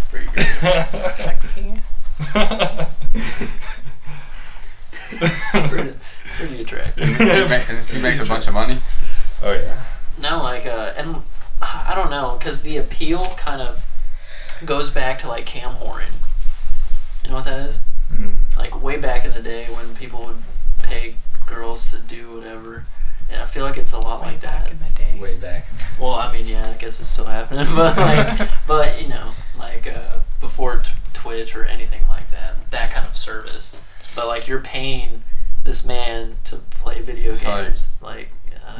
Pretty good. Sexy. pretty attractive. And this dude makes a bunch of money. Oh yeah. No, like, and I don't know, because the appeal kind of goes back to like cam whoring. You know what that is? Like way back in the day when people would pay girls to do whatever. And I feel like it's a lot like Back that. in the day. Way back. Well, I mean, yeah, I guess it's still happening, but like, but you know, like before Twitch or anything like that kind of service. But like, you're paying this man to play video It's games, like.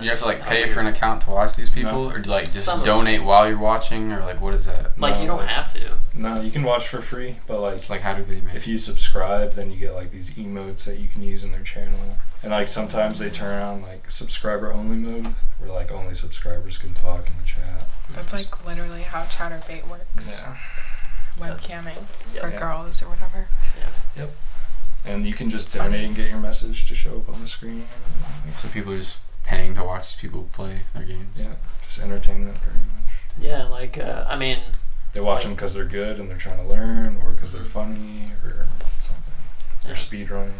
You have to like it's pay weird. for an account to watch these people, No. or do you like just Some of donate while you're watching, or like what is that? Like, No, you don't like- have to. No, you can watch for free, but like It's like how do they make? if you subscribe, then you get like these emotes that you can use in their channel. And like sometimes they turn on like subscriber only mode, where like only subscribers can talk in the chat. That's like literally how ChatterBait works. Yeah. Webcamming Yeah. for Yeah. girls or whatever. And you can just It's funny. donate and get your message to show up on the screen. So people just paying to watch people play their games. Yeah, just entertainment pretty much. Yeah, like I mean, They watch them because they're good and they're trying to learn, or because they're funny, or something. They're speed running.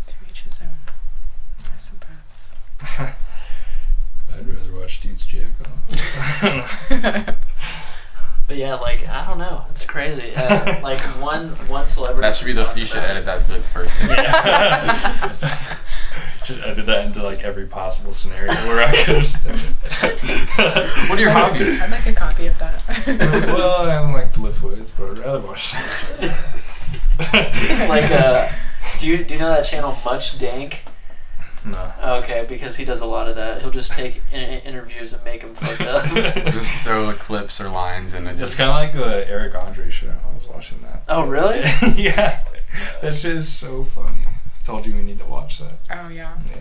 To each his own, I suppose. I'd rather watch dudes jack off. but yeah, like I don't know, it's crazy. Like one celebrity. That should be you should edit that like first. Yeah. Should edit that into like every possible scenario where I could have said it. What are your hobbies? I'd like a copy of that. Well, I don't like to lift weights, but I'd rather watch Like do you know that channel Much Dank? No. Okay, because he does a lot of that. He'll just take interviews and make them fucked up. Just throw like clips or lines and it It's just. kind of like the Eric Andre show. I was watching that. Oh, really? Yeah. That shit is so funny. Told you we need to watch that. Oh yeah. Yeah.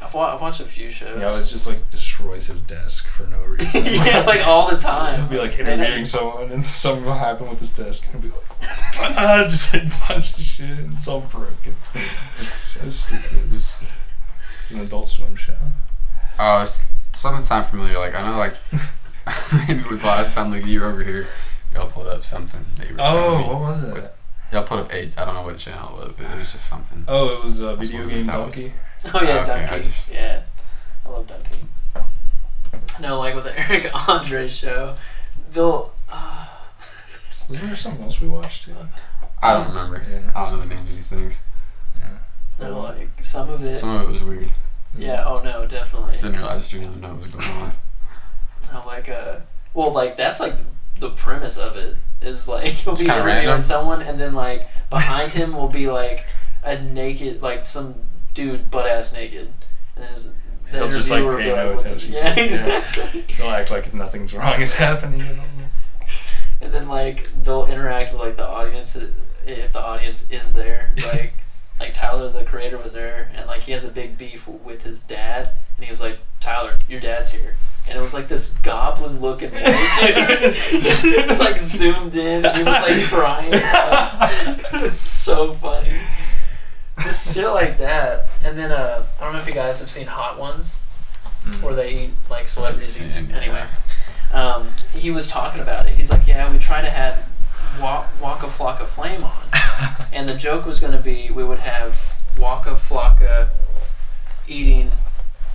I've watched a few shows. He always just like destroys his desk for no reason. Yeah, like all the time. He'll be like interviewing someone and something will happen with his desk and he'll be like, just like punch the shit and it's all broken. So stupid. It's an Adult Swim show. Oh, something sound familiar. Like I know, like maybe with last time like you were over here, y'all pulled up something. That you were showing me. What was it? Y'all put up 8. I don't know what channel it was, but it was just something. Oh, it was a I was video wondering game if that was- donkey. Oh yeah, Okay, Dunkey. Yeah, I love Dunkey. No, like with the Eric Andre show, they'll. Wasn't there something else we watched too? I don't remember. Yeah. I don't know the names of these things. Yeah. They're like some of it. Some of it was weird. Yeah. Oh no, I definitely. just didn't realize you didn't know what was going on. I like well, like that's like the premise of it is like he'll It's be kinda interviewing random. someone and then like behind him will be like a naked like some dude butt ass naked and then the He'll just, like, interviewer will pay be no like, what the- attention to yeah, it, yeah. exactly. They'll act like nothing's wrong is happening at all. And then like they'll interact with like the audience if the audience is there. Like Tyler the creator was there and like he has a big beef with his dad and he was like, Tyler, your dad's here. And it was like this goblin looking dude like zoomed in and he was like crying. It's so funny. Just shit like that. And then I don't know if you guys have seen Hot Ones where they eat like celebrities eat. Seen, Anyway. He was talking about it. He's like, yeah, we try to have Waka Flocka Flame on. And the joke was going to be we would have Waka Flocka eating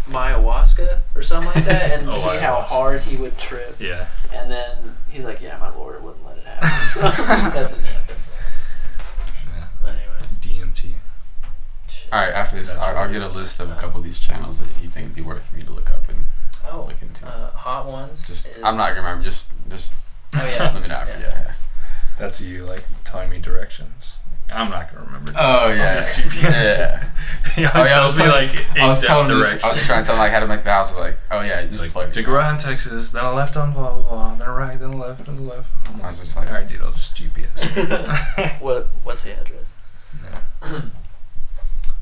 ayahuasca or something like that and see how ayahuasca. hard he would trip. Yeah. And then he's like, yeah, my lord wouldn't let it happen. So that didn't happen. Yeah. But anyway. DMT. Shit. All right, after this, That's I'll what it get a is. list of a couple of these channels that you think would be worth me to look up and Oh, look into. Hot Ones. Just, is- I'm not gonna remember. Just Oh, yeah. let me know after. Yeah. Yeah. That's you like telling me directions. I'm not gonna remember. Oh I'll yeah. just GPS. Yeah. He always tells me like I was in-depth telling him. directions. I was trying to tell him like how to make the house. I was like, oh yeah, He's like, take a right on Texas, then a left on blah blah blah, then a right, then a left, then a left. I was just like, Alright dude, I'll just GPS. What's the address? Yeah.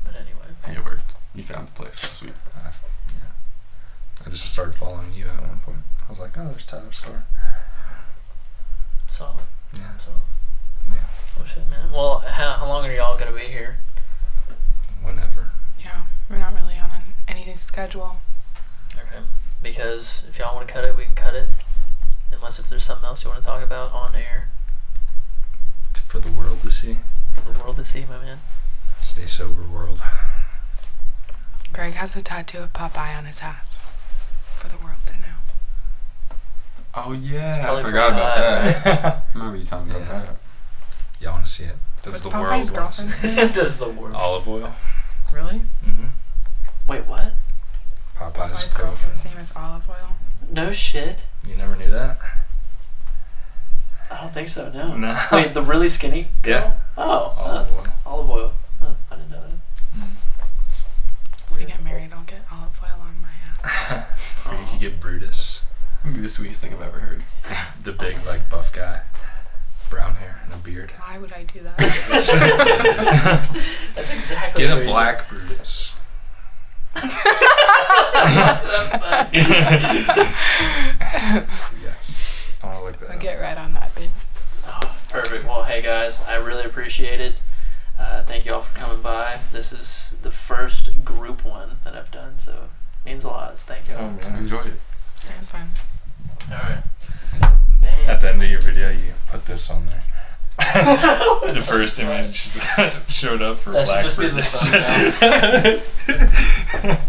But anyway. hey, it worked. You found the place last week. I just started following you at one point. I was like, oh, there's Tyler's car. Solid. Yeah. Solid. Yeah. Oh shit, man. Well, how long are y'all gonna be here? Whenever. Yeah, we're not really on anything schedule. Okay. Because if y'all want to cut it, we can cut it. Unless if there's something else you want to talk about on air For the world to see. for the world to see, my man. Stay sober, world. Greg has a tattoo of Popeye on his ass for the world to know. Oh It's yeah, I probably forgot about pretty that. high, I remember you telling me about Yeah. that. Y'all want to see it? Does What's the Popeye's world want to see girlfriend's it? name? Does the world? Olive oil. Really? Mm-hmm. Wait, what? Popeye's Popeye's girlfriend's name is Olive Oil. No shit. You never knew that? I don't think so. No. No. Wait, the really skinny girl? Yeah. Oh. Olive oil. Olive oil. Huh, I didn't know that. If we get married, I'll get olive oil on my ass. Or you could get Brutus. Maybe the sweetest thing I've ever heard. The big, like, buff guy. Brown hair and a beard. Why would I do that? That's exactly Get the a reason. black Brutus. Yes. I want to look that I'll up. get right on that, babe. Oh, perfect. Well, hey guys, I really appreciate it. Thank you all for coming by. This is the first group one that I've done, so Means a lot. Thank you. Oh, I man. enjoyed it. Yeah, it's fun. Alright. Bang. At the end of your video, you put this on there. The first image that showed up for That should Black just be the Friday. thumbnail.